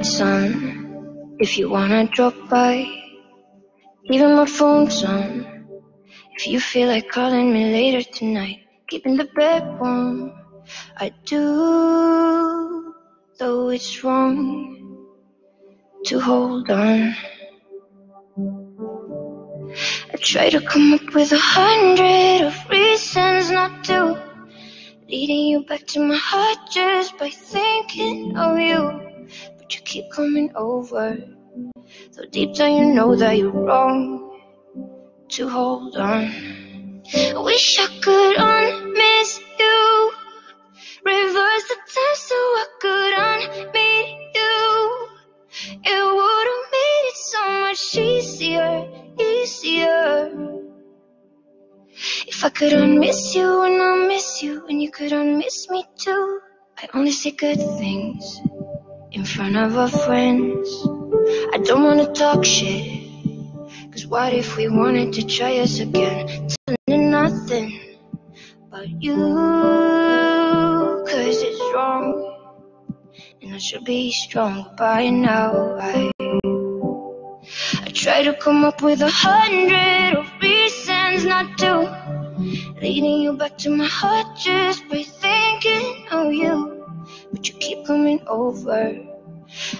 lights on if you wanna drop by. Even my phone's on if you feel like calling me later tonight. Keeping the bed warm, I do, though it's wrong to hold on. I try to come up with 100 of reasons not to, leading you back to my heart just by thinking of you. But you keep coming over, though deep down you know that you're wrong to hold on. I wish I could unmiss you, reverse the time so I could unmeet you. It would've made it so much easier. If I could unmiss you and I'll miss you, and you could unmiss me too. I only say good things in front of our friends. I don't wanna talk shit, cause what if we wanted to try us again? Telling nothing but you, cause it's wrong, and I should be stronger by now. I try to come up with 100 of reasons not to, leading you back to my heart just by thinking of you. But you keep coming over,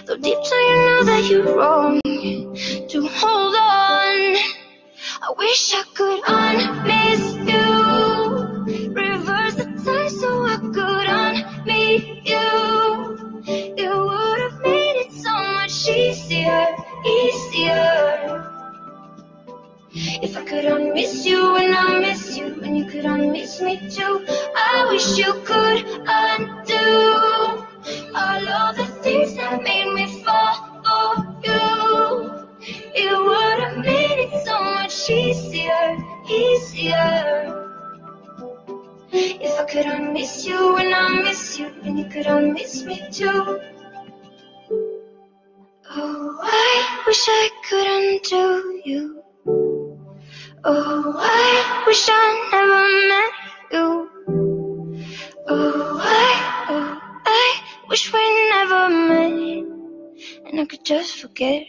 though deep down you know that you're wrong to hold on. I wish I could unmiss you, reverse the time so I could unmeet you. It would have made it so much easier. If I could unmiss you and I miss you, and you could unmiss me too. I wish you could undo all of the things that made me fall for you. It would have made it so much easier. If I could unmiss you and I miss you, and you could unmiss me too. Oh, I wish I could undo you. Oh, I wish I never met you. Oh, I wish we never met, and I could just forget.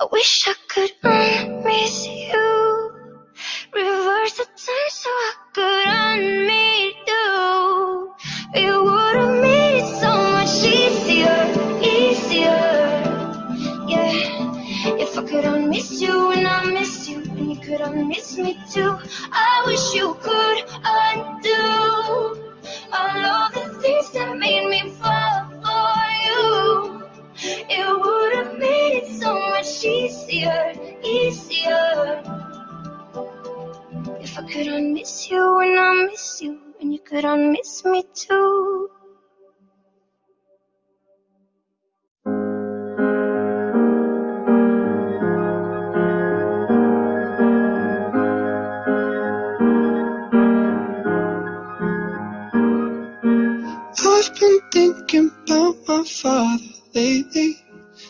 I wish I could unmiss you, reverse the time so I could unmeet you. It would have made it so much easier. Yeah, if I could unmiss you and I miss you, and you could unmiss me too. I wish you could undo all of the things that made me fall for you. It would have made it so much easier. If I could unmiss you and I miss you, and you could unmiss me too. I've been thinking about my father lately,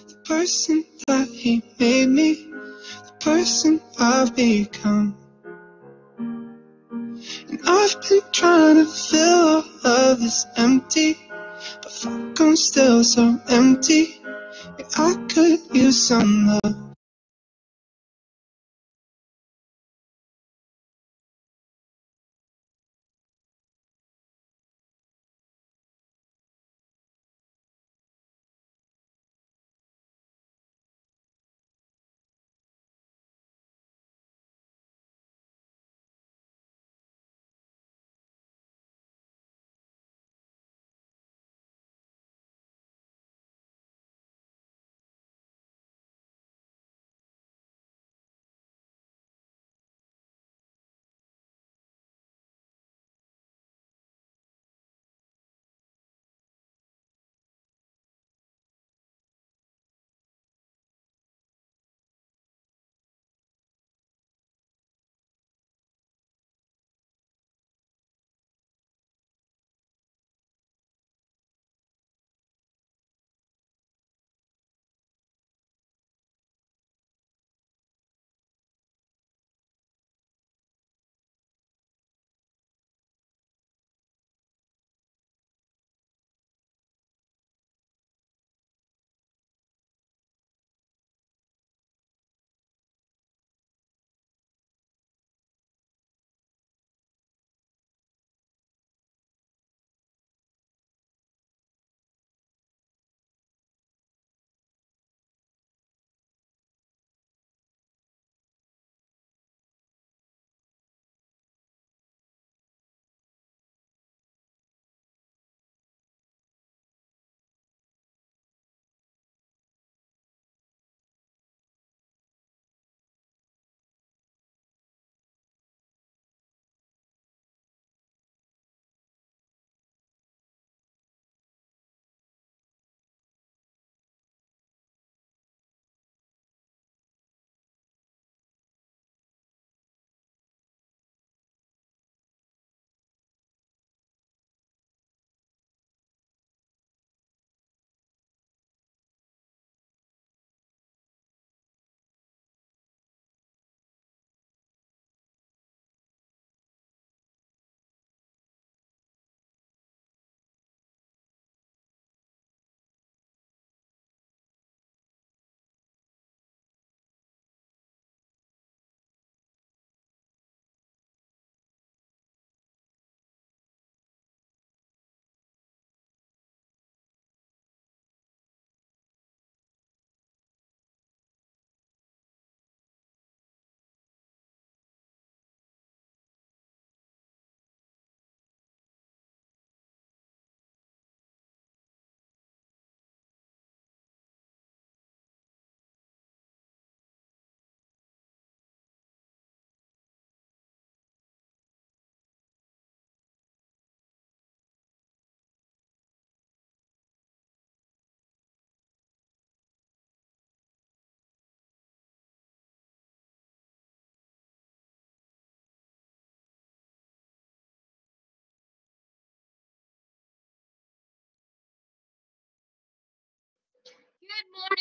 the person that he made me, the person I've become. And I've been trying to fill all of this empty, but fuck, I'm still so empty. Yeah, I could use some love.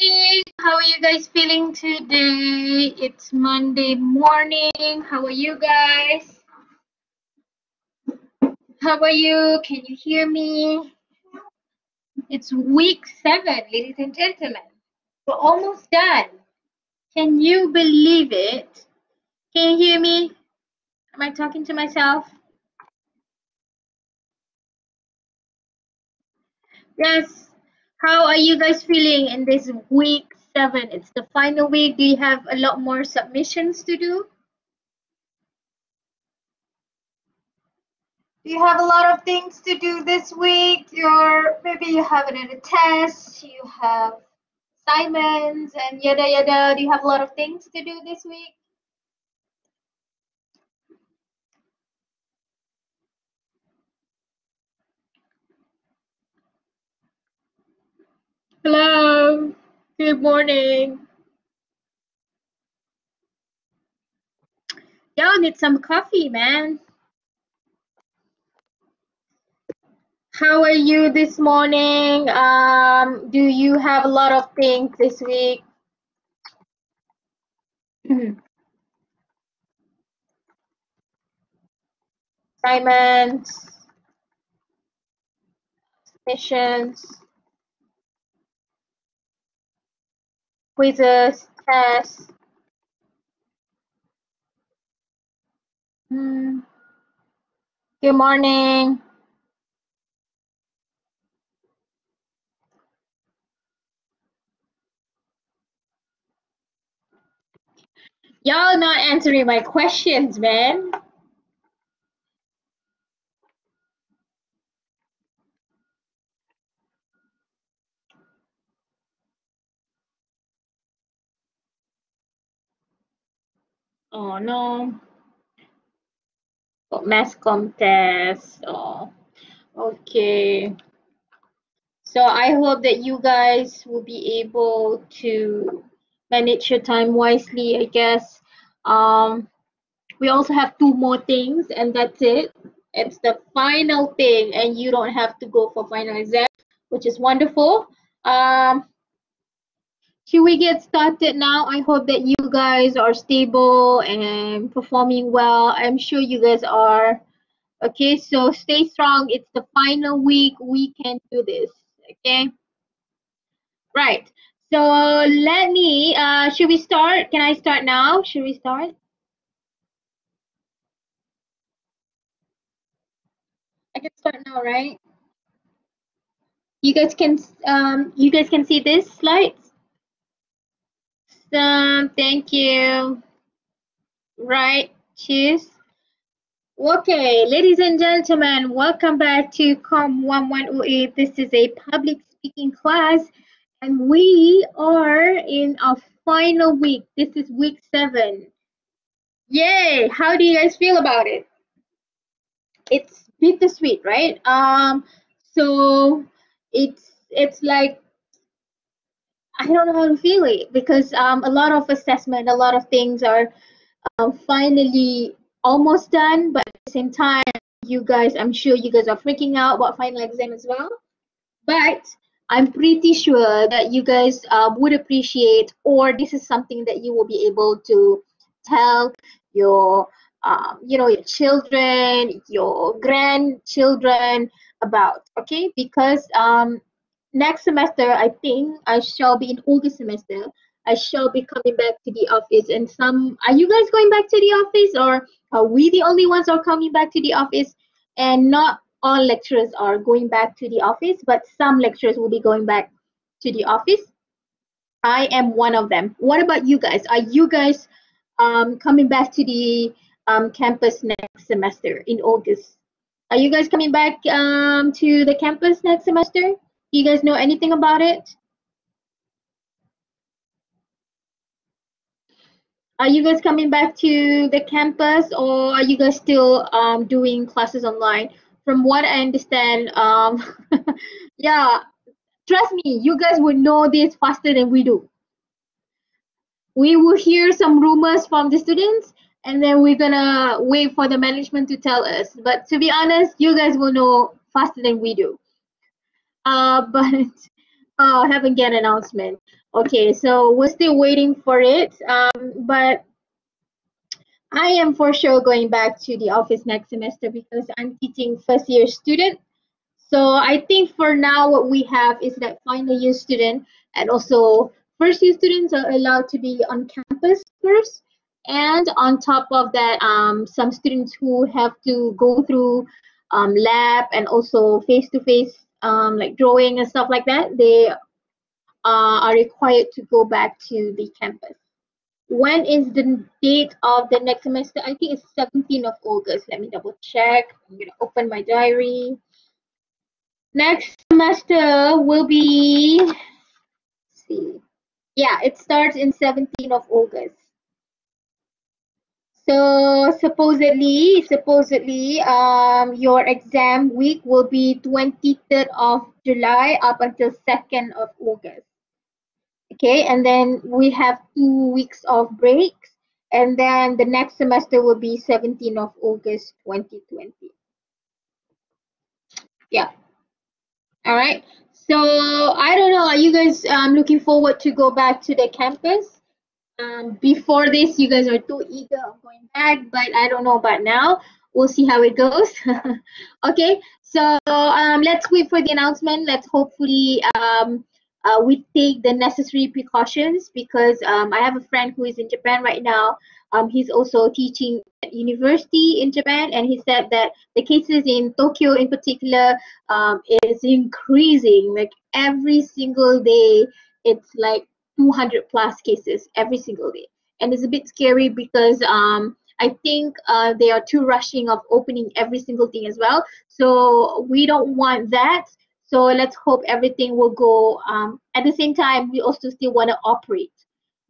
morning. How are you guys feeling today? It's Monday morning. How are you guys? How are you? Can you hear me? It's week 7, ladies and gentlemen. We're almost done. Can you believe it? Can you hear me? Am I talking to myself? Yes. How are you guys feeling in this week 7? It's the final week. Do you have a lot more submissions to do? Do you have a lot of things to do this week? Or maybe you have another test, you have assignments and yada yada. Do you have a lot of things to do this week? Hello. Good morning. Y'all need some coffee, man. How are you this morning? Do you have a lot of things this week? Assignments, missions, quizzes, tests. Hmm. Good morning. Y'all not answering my questions, man. Oh no. Oh, mass comm test. Oh, okay. So I hope that you guys will be able to manage your time wisely, I guess. We also have 2 more things and that's it. It's the final thing and you don't have to go for final exam, which is wonderful. Should we get started now? I hope that you guys are stable and performing well. I'm sure you guys are. Okay, so stay strong. It's the final week. We can do this. Okay, right. So let me, should we start? Can I start now? Should we start? I can start now, right? You guys can see this slides? Thank you. Right, cheers. Okay, ladies and gentlemen, welcome back to COM1108. This is a public speaking class, and we are in our final week. This is week 7. Yay! How do you guys feel about it? It's bittersweet, right? So it's like I don't know how to feel it because a lot of assessment, a lot of things are finally almost done, but at the same time, you guys, I'm sure you guys are freaking out about final exam as well. But I'm pretty sure that you guys would appreciate, or this is something that you will be able to tell your, your children, your grandchildren about. Okay, because next semester, I think I shall be in August semester. I shall be coming back to the office, and some. Are you guys going back to the office, or are we the only ones are coming back to the office? And not all lecturers are going back to the office, but some lecturers will be going back to the office. I am one of them. What about you guys? Are you guys coming back to the campus next semester in August? Are you guys coming back to the campus next semester? Do you guys know anything about it? Are you guys coming back to the campus or are you guys still doing classes online? From what I understand, yeah, trust me, you guys would know this faster than we do. We will hear some rumors from the students and then we're gonna wait for the management to tell us. But to be honest, you guys will know faster than we do. But haven't get an announcement. Okay, so we're still waiting for it. But I am for sure going back to the office next semester because I'm teaching first year student. So I think for now what we have is that final year student and also first year students are allowed to be on campus first. And on top of that, some students who have to go through lab and also face-to-face like drawing and stuff like that, they are required to go back to the campus. When is the date of the next semester? I think it's 17th of August. Let me double check. I'm gonna open my diary. Next semester will be, let's see. Yeah, it starts in 17th of August. So supposedly, your exam week will be 23rd of July up until 2nd of August. Okay, and then we have 2 weeks of breaks, and then the next semester will be 17th of August 2020. Yeah. All right. So I don't know. Are you guys looking forward to go back to the campus? Before this, you guys are too eager of going back, but I don't know about now. We'll see how it goes. Okay, so let's wait for the announcement. Let's hopefully we take the necessary precautions because I have a friend who is in Japan right now. He's also teaching at university in Japan, and he said that the cases in Tokyo, in particular, is increasing. Like every single day, it's like 200 plus cases every single day, and it's a bit scary because I think they are too rushing of opening every single thing as well. So we don't want that. So let's hope everything will go. At the same time, we also still want to operate.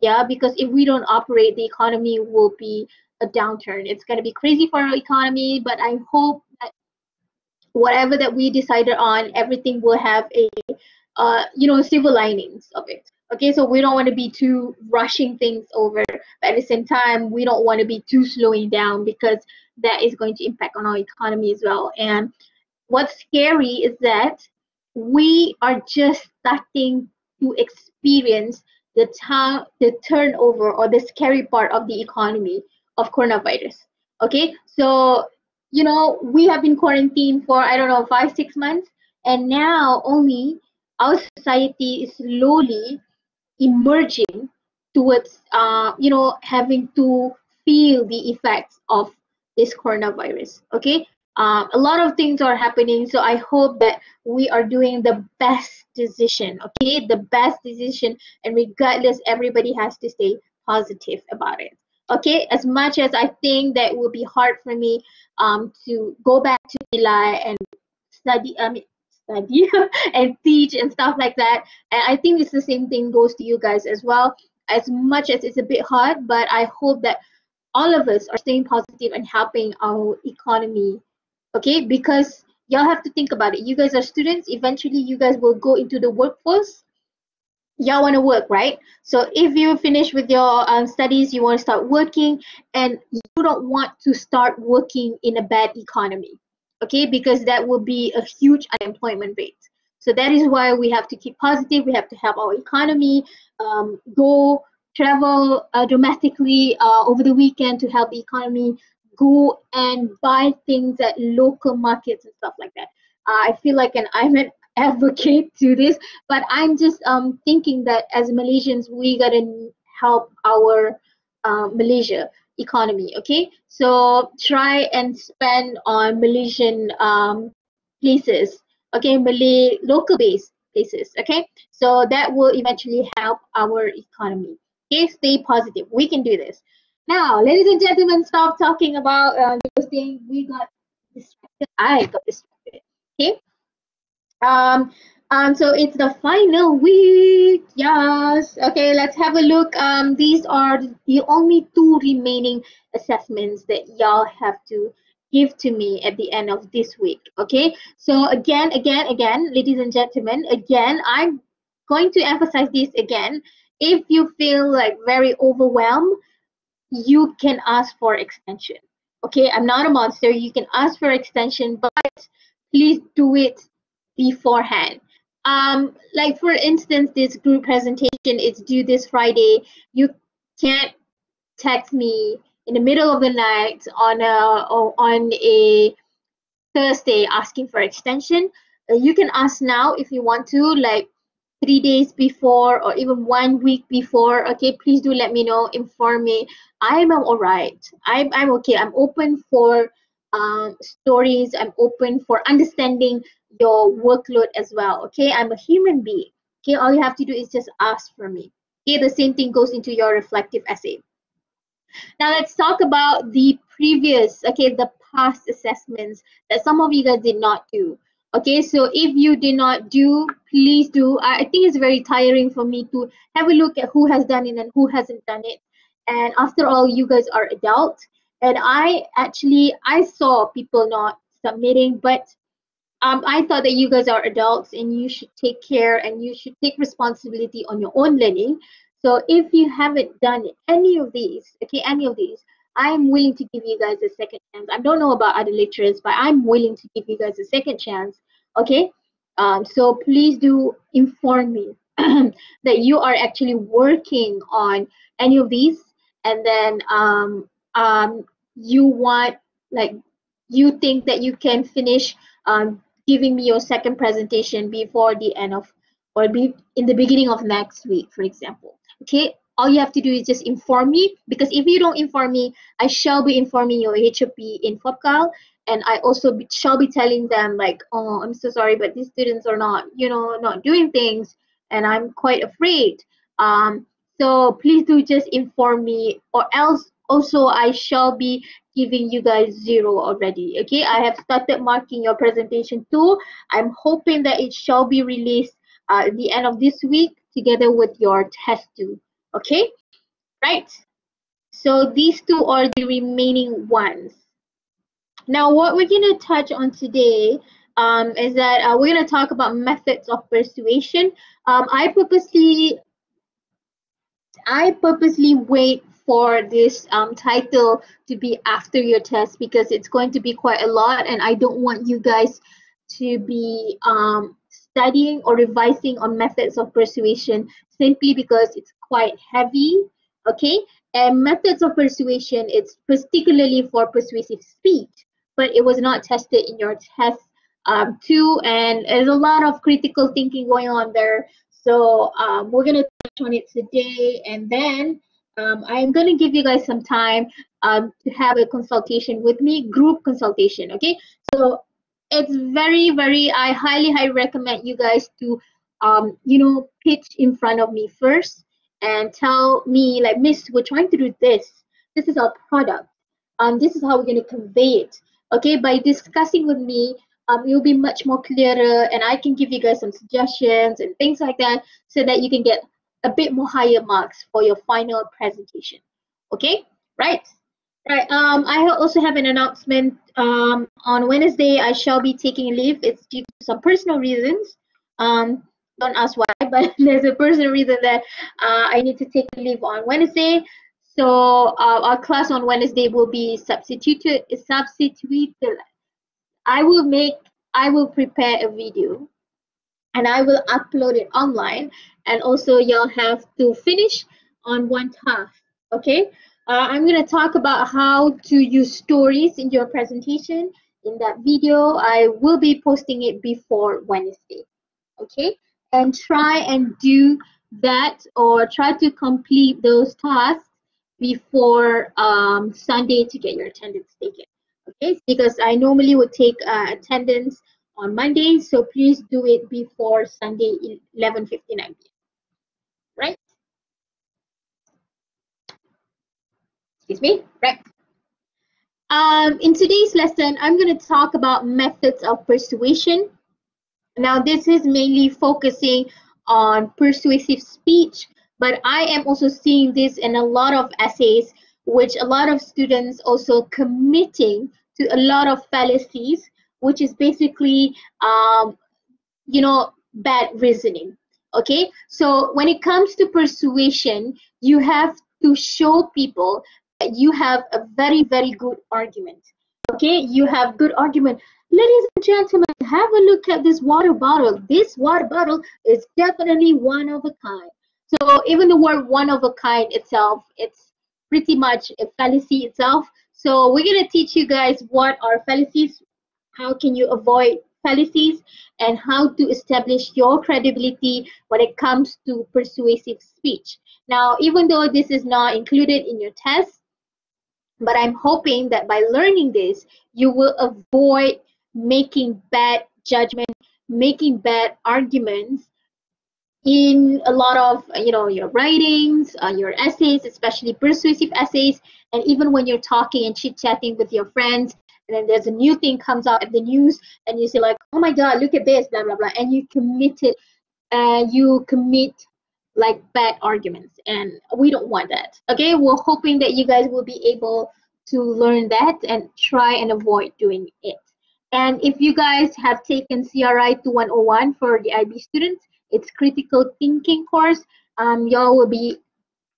Yeah, because if we don't operate, the economy will be a downturn. It's going to be crazy for our economy, but I hope that whatever that we decided on, everything will have a silver linings of it. Okay, so we don't want to be too rushing things over, but at the same time, we don't want to be too slowing down because that is going to impact on our economy as well. And what's scary is that we are just starting to experience the turnover or the scary part of the economy of coronavirus. Okay, so we have been quarantined for I don't know 5 6 months, and now only our society is slowly emerging towards having to feel the effects of this coronavirus. Okay, a lot of things are happening, so I hope that we are doing the best decision. Okay, the best decision, and regardless, everybody has to stay positive about it. Okay, as much as I think that it will be hard for me to go back to July and study study and teach and stuff like that, and I think it's the same thing goes to you guys as well. As much as it's a bit hard, but I hope that all of us are staying positive and helping our economy. Okay, because y'all have to think about it. You guys are students, eventually you guys will go into the workforce. Y'all want to work, right? So if you finish with your studies, you want to start working, and you don't want to start working in a bad economy, okay? Because that will be a huge unemployment rate. So that is why we have to keep positive. We have to help our economy go travel domestically over the weekend to help the economy, go and buy things at local markets and stuff like that. I feel like I'm an advocate to this, but I'm just thinking that as Malaysians, we gotta help our Malaysia economy. Okay, so try and spend on Malaysian places. Okay, Malay local based places. Okay, so that will eventually help our economy. Okay, stay positive. We can do this. Now, ladies and gentlemen, stop talking about those things. We got distracted. I got distracted. Okay. Um, so it's the final week. Yes. Okay, let's have a look. These are the only two remaining assessments that y'all have to give to me at the end of this week. Okay. So again, ladies and gentlemen, again, I'm going to emphasize this again. If you feel like very overwhelmed, you can ask for extension. Okay, I'm not a monster. You can ask for extension, but please do it beforehand. Like for instance, this group presentation presentation is due this Friday, you can't text me in the middle of the night on a Thursday asking for extension. You can ask now if you want to, like 3 days before or even 1 week before. Okay, please do let me know, inform me. I'm all right. I'm okay. I'm open for stories. I'm open for understanding your workload as well. Okay, I'm a human being. Okay, all you have to do is just ask for me. Okay, the same thing goes into your reflective essay. Now let's talk about the previous, okay, the past assessments that some of you guys did not do. Okay, so if you did not do, please do. I think it's very tiring for me to have a look at who has done it and who hasn't done it. And after all, you guys are adults. And I saw people not submitting, but I thought that you guys are adults and you should take care and you should take responsibility on your own learning. So if you haven't done any of these, okay, any of these, I am willing to give you guys a second chance. I don't know about other lecturers, but I'm willing to give you guys a second chance, okay? So please do inform me that you are actually working on any of these, and then you want, like, you think that you can finish giving me your second presentation before the end of, or be in the beginning of next week, for example. Okay, all you have to do is just inform me, because if you don't inform me, I shall be informing your HOP in FOPCAL, and I also shall be telling them, like, oh, I'm so sorry, but these students are not, not doing things, and I'm quite afraid. So please do just inform me, or else also I shall be giving you guys 0 already. Okay, I have started marking your presentation too. I'm hoping that it shall be released at the end of this week together with your test too. Okay, right, so these two are the remaining ones. Now what we're going to touch on today is that we're going to talk about methods of persuasion. I purposely wait for this title to be after your test, because it's going to be quite a lot and I don't want you guys to be studying or revising on methods of persuasion simply because it's quite heavy. Okay, and methods of persuasion, it's particularly for persuasive speech, but it was not tested in your test too, and there's a lot of critical thinking going on there. So we're going to touch on it today, and then I'm going to give you guys some time to have a consultation with me, group consultation. Okay, so it's very, I highly recommend you guys to pitch in front of me first and tell me, like, Miss, we're trying to do this is our product, this is how we're going to convey it. Okay, by discussing with me, you'll be much more clearer, and I can give you guys some suggestions and things like that, so that you can get a bit more higher marks for your final presentation. Okay, right. Right. I also have an announcement. On Wednesday, I shall be taking leave. It's due to some personal reasons. Don't ask why, but there's a personal reason that I need to take leave on Wednesday. So our class on Wednesday will be substituted. I will prepare a video and I will upload it online, and also y'all have to finish on one task. Okay, I'm going to talk about how to use stories in your presentation in that video. I will be posting it before Wednesday. Okay, and try and do that, or try to complete those tasks before Sunday to get your attendance taken. Okay, because I normally would take attendance on Monday, so please do it before Sunday 11:59 p.m. Right? Excuse me. Right. In today's lesson, I'm going to talk about methods of persuasion. Now, this is mainly focusing on persuasive speech, but I am also seeing this in a lot of essays, which a lot of students also committing to a lot of fallacies, which is basically bad reasoning. Okay, so when it comes to persuasion, you have to show people that you have a very good argument. Okay, you have good argument. Ladies and gentlemen, have a look at this water bottle. This water bottle is definitely one of a kind. So even the word one of a kind itself, it's pretty much a fallacy itself. So we're going to teach you guys what are fallacies, how can you avoid fallacies, and how to establish your credibility when it comes to persuasive speech. Now, even though this is not included in your test, but I'm hoping that by learning this, you will avoid making bad judgment, making bad arguments in a lot of your writings, your essays, especially persuasive essays, and even when you're talking and chit chatting with your friends, and then there's a new thing comes out at the news, and you say like, oh my God, look at this, blah blah blah, and you commit like bad arguments, and we don't want that. Okay, we're hoping that you guys will be able to learn that and try and avoid doing it. And if you guys have taken CRI 2101 for the IB students, it's critical thinking course, y'all will be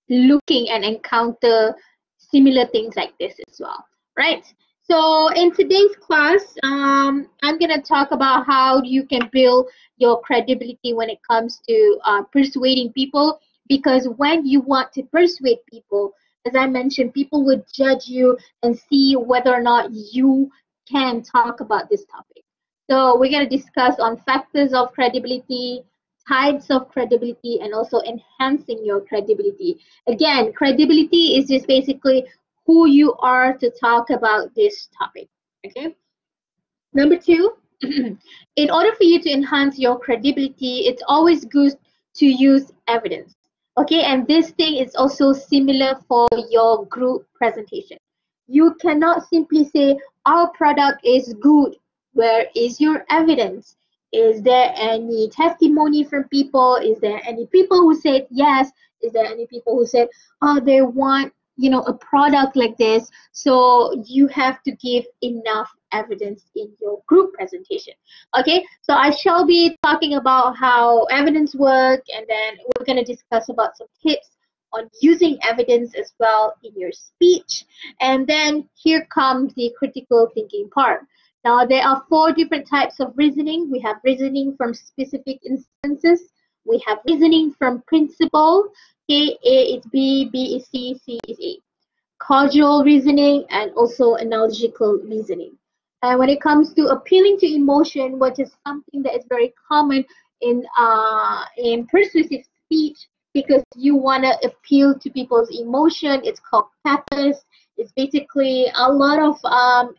looking and encounter similar things like this as well, right? So in today's class, I'm gonna talk about how you can build your credibility when it comes to persuading people. Because when you want to persuade people, as I mentioned, people would judge you and see whether or not you can talk about this topic. So we're gonna discuss on factors of credibility, types of credibility, and also enhancing your credibility. Again, credibility is just basically who you are to talk about this topic. Okay. Number two, in order for you to enhance your credibility, it's always good to use evidence. Okay, and this thing is also similar for your group presentation. You cannot simply say our product is good. Where is your evidence? Is there any testimony from people? Is there any people who said yes? Is there any people who said, oh, they want, a product like this? So you have to give enough evidence in your group presentation. Okay, so I shall be talking about how evidence work, and then we're going to discuss about some tips on using evidence as well in your speech. And then here comes the critical thinking part. Now, there are 4 different types of reasoning. We have reasoning from specific instances. We have reasoning from principle. Okay, A is B, B is C, C is A. Causal reasoning, and also analogical reasoning. And when it comes to appealing to emotion, which is something that is very common in persuasive speech, because you want to appeal to people's emotion, it's called pathos. It's basically a lot of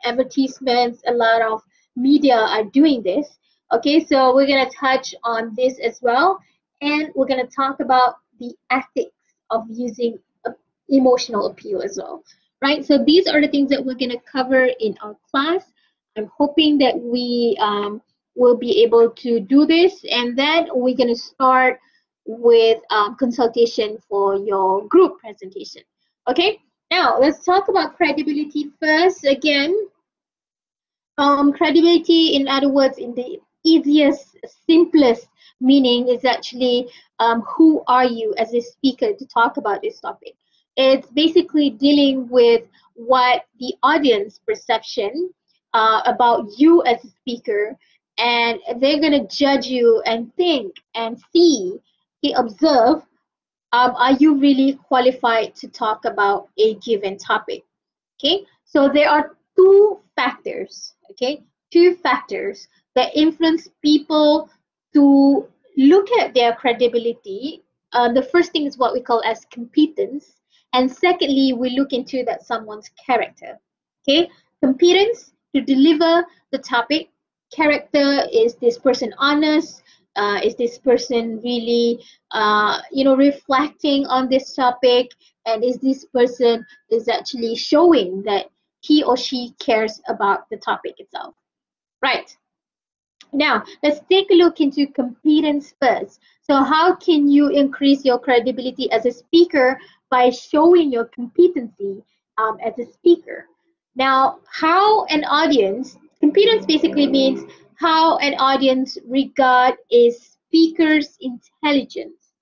advertisements, a lot of media are doing this. Okay, so we're going to touch on this as well, and we're going to talk about the ethics of using emotional appeal as well, right? So these are the things that we're going to cover in our class. I'm hoping that we will be able to do this, and then we're going to start with consultation for your group presentation. Okay, now let's talk about credibility first. Again, credibility, in other words, in the easiest, simplest meaning, is actually who are you as a speaker to talk about this topic. It's basically dealing with what the audience perception about you as a speaker, and they're going to judge you and think and see, observe, are you really qualified to talk about a given topic? Okay, so there are 2 factors, okay, 2 factors that influence people to look at their credibility. The first thing is what we call as competence, and secondly, we look into that someone's character. Okay, competence to deliver the topic. Character, is this person honest? Is this person really, reflecting on this topic? And is this person is actually showing that he or she cares about the topic itself? Right. Now, let's take a look into competence first. So how can you increase your credibility as a speaker by showing your competency as a speaker? Now, how an audience, competence basically means how an audience regard a speaker's intelligence,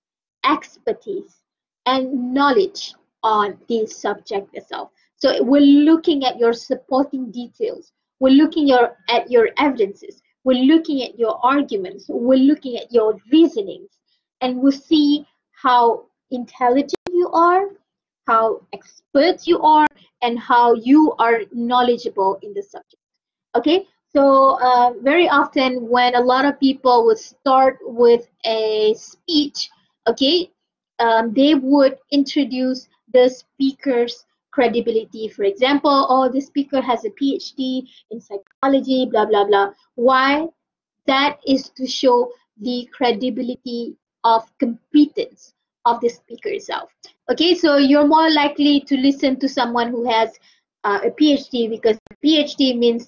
expertise, and knowledge on the subject itself. So we're looking at your supporting details. We're looking at your evidences. We're looking at your arguments. We're looking at your reasonings. And we'll see how intelligent you are, how expert you are, and how you are knowledgeable in the subject. Okay, so very often when a lot of people would start with a speech, okay, they would introduce the speaker's credibility. For example, oh, the speaker has a PhD in psychology, blah blah blah. Why? That is to show the credibility of competence of the speaker itself. Okay, so you're more likely to listen to someone who has a PhD, because PhD means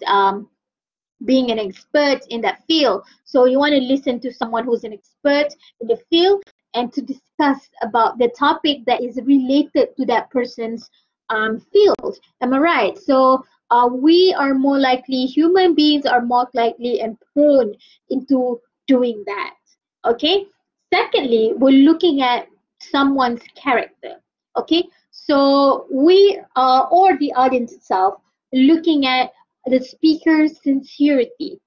being an expert in that field. So you want to listen to someone who's an expert in the field and to discuss about the topic that is related to that person's field. Am I right? So we are more likely, human beings are more likely and prone into doing that. Okay. Secondly, we're looking at someone's character. Okay. So we or the audience itself, looking at the speaker's sincerity,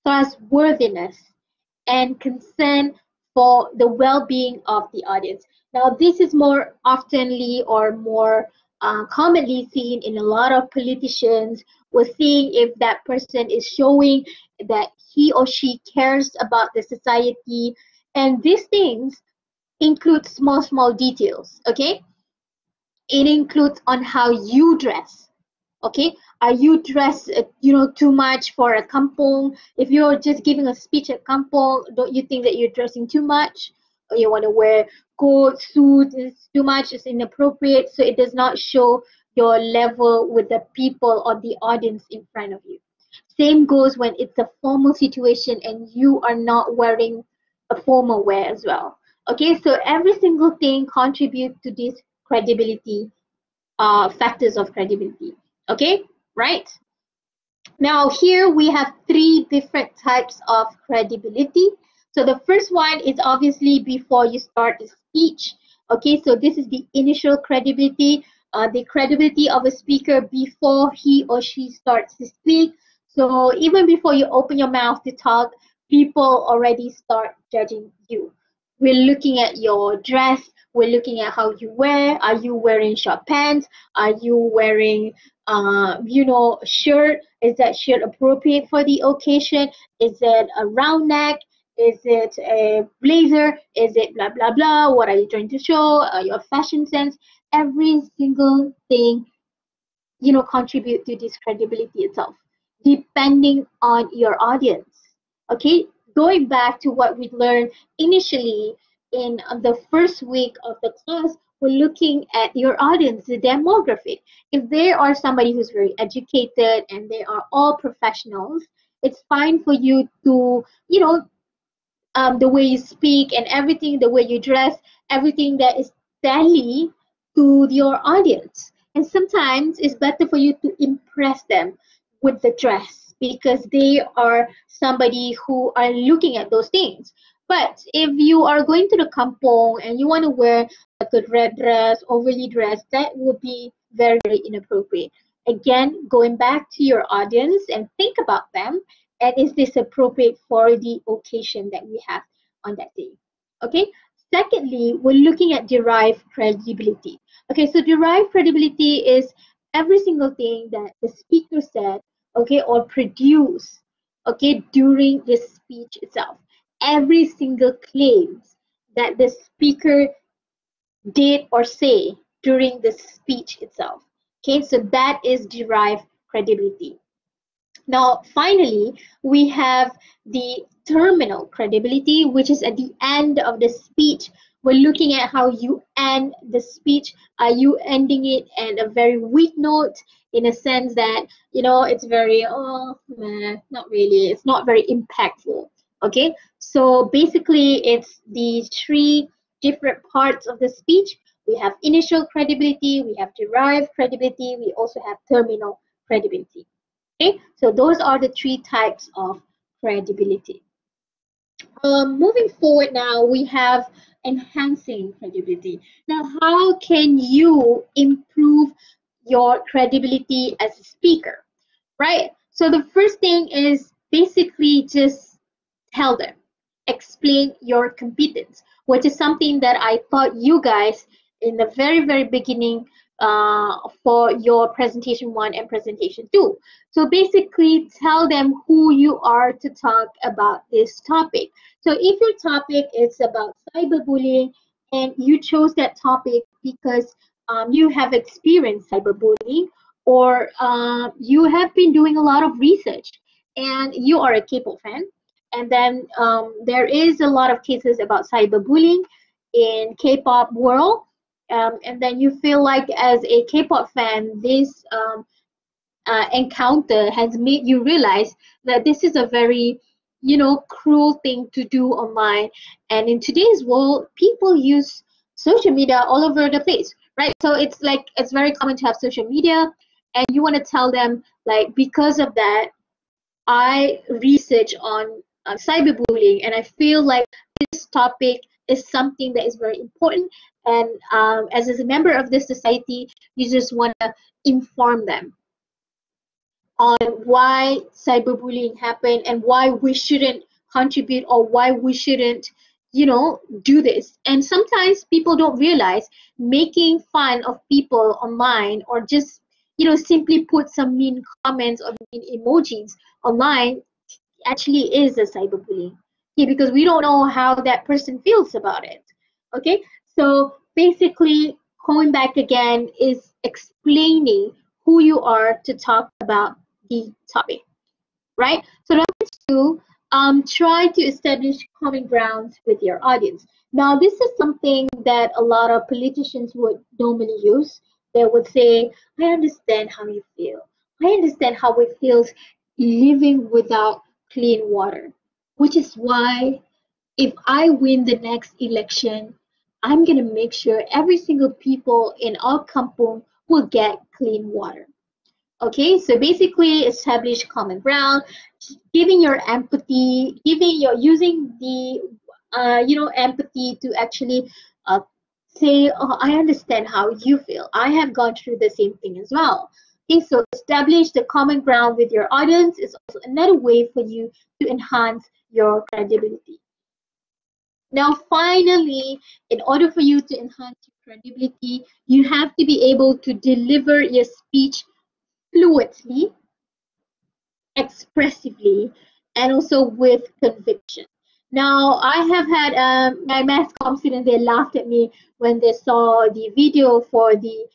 trustworthiness, and concern for the well-being of the audience. Now, this is more oftenly or more commonly seen in a lot of politicians. We're seeing if that person is showing that he or she cares about the society, and these things include small details. Okay, it includes on how you dress. Okay, are you dressed too much for a kampong? If you're just giving a speech at kampong, don't you think that you're dressing too much, or you want to wear coat suit is too much, is inappropriate, so it does not show your level with the people or the audience in front of you. Same goes when it's a formal situation and you are not wearing a formal wear as well. Okay, so every single thing contributes to this credibility, factors of credibility. Okay, right? Now here we have three different types of credibility. So the first one is obviously before you start the speech. Okay, so this is the initial credibility, the credibility of a speaker before he or she starts to speak. So even before you open your mouth to talk, people already start judging you. We're looking at your dress, we're looking at how you wear. Are you wearing short pants? Are you wearing shirt? Is that shirt appropriate for the occasion? Is it a round neck? Is it a blazer? Is it blah blah blah? What are you trying to show? Your fashion sense. Every single thing contribute to this credibility itself, depending on your audience. Okay, going back to what we learned initially in the first week of the class, we're looking at your audience, the demographic. If they are somebody who's very educated and they are all professionals, it's fine for you to, the way you speak and everything, the way you dress, everything that is tally to your audience. And sometimes it's better for you to impress them with the dress because they are somebody who are looking at those things. But if you are going to the kampong and you want to wear like a red dress, overly dressed, that would be very, very inappropriate. Again, going back to your audience and think about them, and is this appropriate for the occasion that we have on that day? Okay. Secondly, we're looking at derived credibility. Okay, so derived credibility is every single thing that the speaker said, okay, or produced, okay, during the speech itself. Every single claims that the speaker did or say during the speech itself. Okay, so that is derived credibility. Now, finally, we have the terminal credibility, which is at the end of the speech. We're looking at how you end the speech. Are you ending it at a very weak note, in a sense that, it's very, oh, man, not really. It's not very impactful. Okay, so basically, it's the three different parts of the speech. We have initial credibility, we have derived credibility, we also have terminal credibility. Okay, so those are the three types of credibility. Moving forward now, we have enhancing credibility. Now, how can you improve your credibility as a speaker, right? So the first thing is basically just tell them. explain your competence, which is something that I taught you guys in the very beginning for your presentation 1 and presentation 2. So basically tell them who you are to talk about this topic. So if your topic is about cyberbullying and you chose that topic because you have experienced cyberbullying, or you have been doing a lot of research and you are a K-pop fan, and then there is a lot of cases about cyberbullying in K-pop world, and then you feel like as a K-pop fan, this encounter has made you realize that this is a very, cruel thing to do online. And in today's world, people use social media all over the place, right? So it's like it's very common to have social media, and you want to tell them like, because of that, I research on cyberbullying, and I feel like this topic is something that is very important. And as a member of this society, you just want to inform them on why cyberbullying happened and why we shouldn't contribute, or why we shouldn't, do this. And sometimes people don't realize making fun of people online, or just, simply put some mean comments or mean emojis online, actually is a cyberbullying. Okay, because we don't know how that person feels about it. Okay, so basically, going back again is explaining who you are to talk about the topic, right? So number two, try to establish common grounds with your audience. Now, this is something that a lot of politicians would normally use. They would say, I understand how you feel. I understand how it feels living without clean water, which is why if I win the next election, I'm going to make sure every single people in our kampong will get clean water. Okay, so basically establish common ground, giving your empathy, giving your using the empathy to actually say, oh, I understand how you feel. I have gone through the same thing as well. Okay, so establish the common ground with your audience is also another way for you to enhance your credibility. Now, finally, in order for you to enhance your credibility, you have to be able to deliver your speech fluently, expressively, and also with conviction. Now, I have had my mass comm students, they laughed at me when they saw the video for the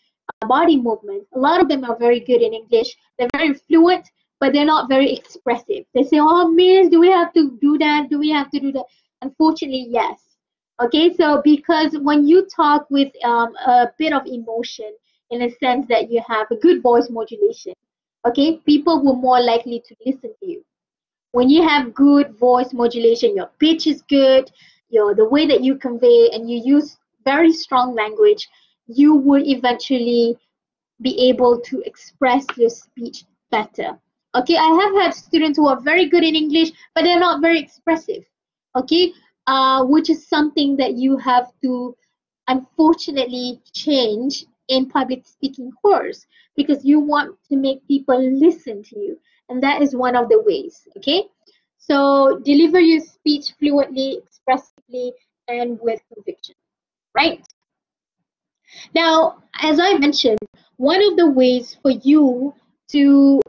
body movement. A lot of them are very good in English. They're very fluent, but they're not very expressive. They say, oh, miss, do we have to do that? Do we have to do that? Unfortunately, yes. Okay, so because when you talk with a bit of emotion, in a sense that you have a good voice modulation, okay, people will more likely to listen to you. When you have good voice modulation, your pitch is good, the way that you convey and you use very strong language, you will eventually be able to express your speech better. Okay, I have had students who are very good in English, but they're not very expressive. Okay, which is something that you have to unfortunately change in public speaking course, because you want to make people listen to you, and that is one of the ways. Okay, so deliver your speech fluently, expressively, and with conviction, right? Now, as I mentioned, one of the ways for you to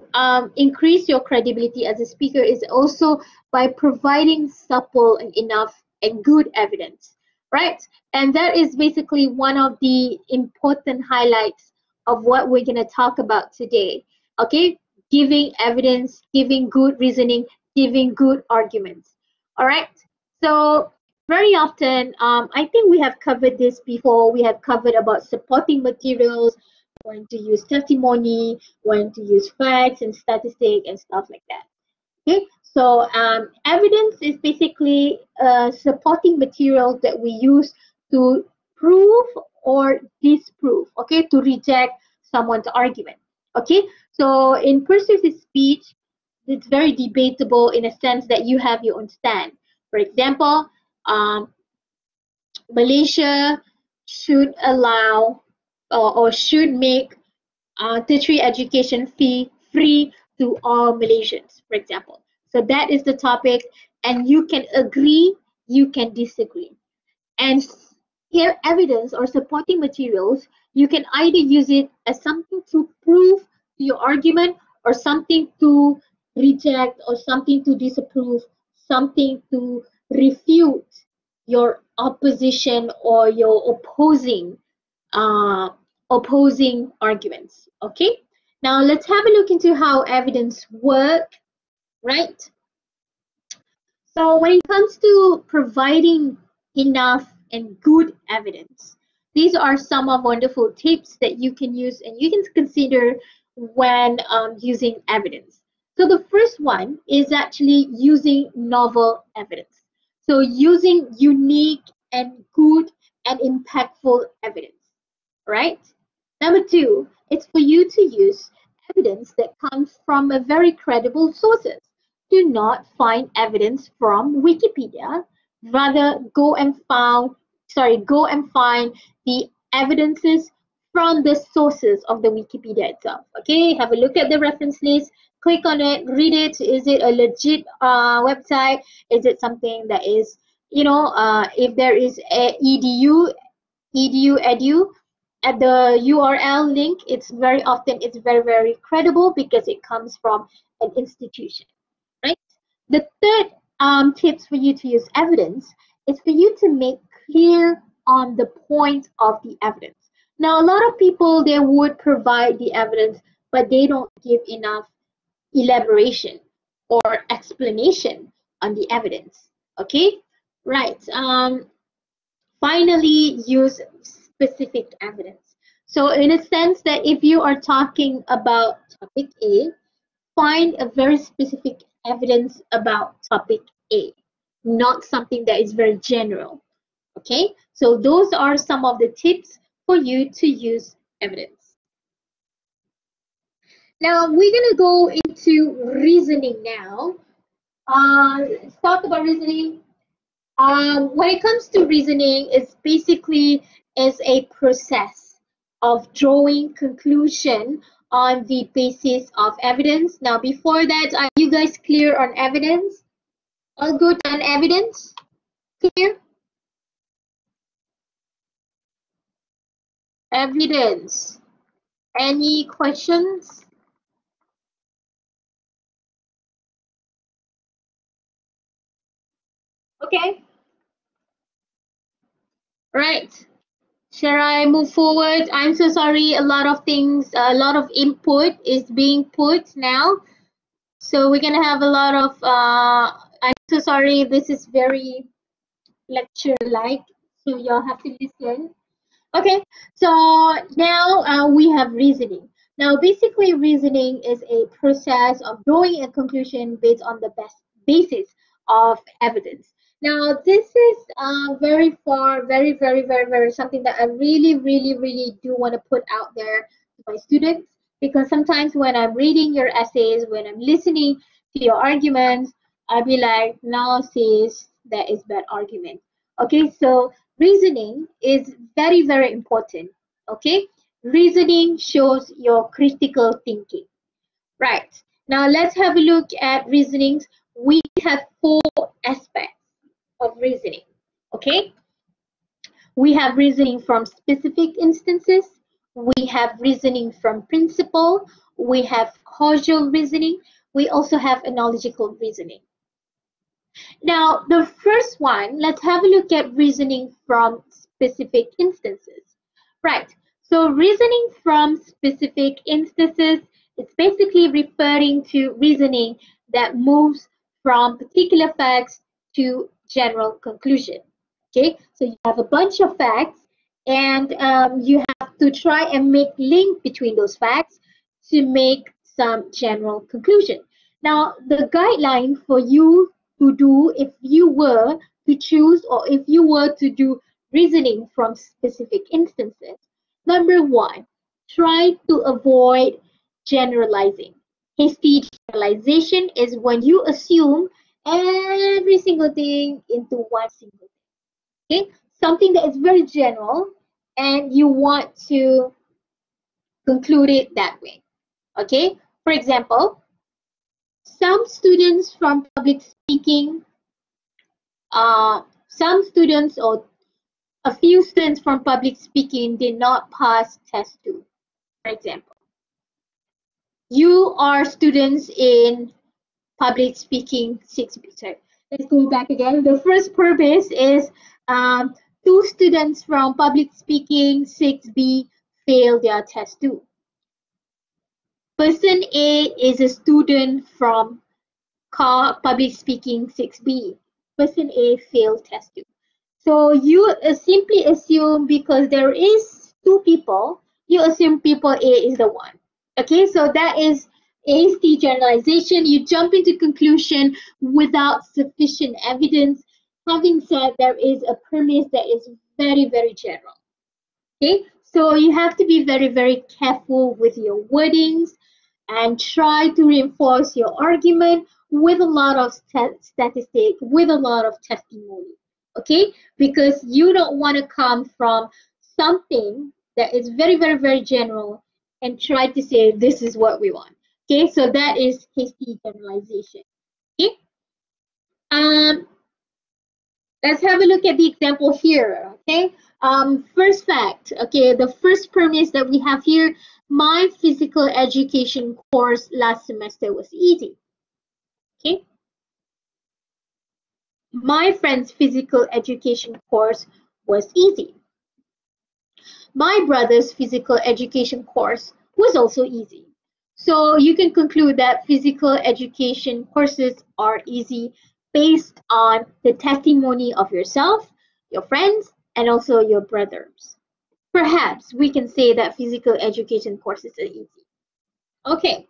increase your credibility as a speaker is also by providing supple and enough and good evidence, right? And that is basically one of the important highlights of what we're going to talk about today. Okay, giving evidence, giving good reasoning, giving good arguments. All right, so very often, I think we have covered this before. We have covered about supporting materials, when to use testimony, when to use facts and statistics and stuff like that. Okay, so evidence is basically supporting material that we use to prove or disprove, okay, to reject someone's argument. Okay, so in persuasive speech, it's very debatable in a sense that you have your own stand. For example, Malaysia should allow or should make tertiary education fee free to all Malaysians, for example. So that is the topic, and you can agree you can disagree. And here, evidence or supporting materials, you can either use it as something to prove your argument, or something to reject, or something to disapprove, something to refute your opposition or your uh, opposing arguments. Okay, now let's have a look into how evidence work, right? So when it comes to providing enough and good evidence, these are some of wonderful tips that you can use and you can consider when using evidence. So the first one is actually using novel evidence. So using unique and good and impactful evidence, right? Number two, it's for you to use evidence that comes from a very credible sources. Do not find evidence from Wikipedia. Rather, go and find the evidences from the sources of the Wikipedia itself. Okay, have a look at the reference list, click on it, read it. Is it a legit website? Is it something that is, if there is a edu at the URL link, it's very credible because it comes from an institution, right? The third tips for you to use evidence is for you to make clear on the point of the evidence. Now, a lot of people, they would provide the evidence, but they don't give enough elaboration or explanation on the evidence. Okay, right. Finally, use specific evidence. So in a sense that if you are talking about topic A, find a very specific evidence about topic A, not something that is very general. Okay, so those are some of the tips for you to use evidence. Now we're going to go into reasoning now. Let's talk about reasoning. When it comes to reasoning, it's basically is a process of drawing conclusion on the basis of evidence. Now, before that, are you guys clear on evidence? All good on evidence? Clear? Evidence. Any questions? Okay. Right. Shall I move forward? I'm so sorry. A lot of input is being put now. So we're gonna have a lot of. I'm so sorry. This is very lecture-like, so you'll have to listen. Okay, so now we have reasoning. Now, basically, reasoning is a process of drawing a conclusion based on the best basis of evidence. Now, this is very far, very something that I really do want to put out there to my students, because sometimes when I'm reading your essays, when I'm listening to your arguments, I'll be like, no, sis, that is bad argument. Okay, so reasoning is very important. Okay, reasoning shows your critical thinking. Right, now let's have a look at reasonings. We have four aspects of reasoning. Okay, we have reasoning from specific instances, we have reasoning from principle, we have causal reasoning, we also have analogical reasoning. Now, the first one, let's have a look at reasoning from specific instances. Right, so reasoning from specific instances is basically referring to reasoning that moves from particular facts to general conclusion. Okay, so you have a bunch of facts, and you have to try and make link between those facts to make some general conclusion. Now, the guideline for you to do if you were to choose, or if you were to do reasoning from specific instances. Number one, try to avoid generalizing. Hasty generalization is when you assume every single thing into one single thing. Okay, something that is very general and you want to conclude it that way. Okay, for example, some students from public speaking some students or a few students from public speaking did not pass test 2, for example. You are students in public speaking 6B. Sorry, let's go back again. The first purpose is 2 students from public speaking 6B failed their test 2. Person A is a student from public speaking 6B. Person A failed test 2. So you simply assume, because there is 2 people, you assume people A is the one. Okay, so that is hasty generalization. You jump into conclusion without sufficient evidence. Having said, there is a premise that is very, very general. Okay, so you have to be very, very careful with your wordings and try to reinforce your argument with a lot of statistic, with a lot of testimony. Okay, because you don't want to come from something that is very, very, very general and try to say this is what we want. Okay, so that is hasty generalization. Okay, let's have a look at the example here. Okay, first fact. Okay, the first premise that we have here: my physical education course last semester was easy. Okay, my friend's physical education course was easy. My brother's physical education course was also easy. So you can conclude that physical education courses are easy based on the testimony of yourself, your friends, and also your brothers. Perhaps we can say that physical education courses are easy. Okay,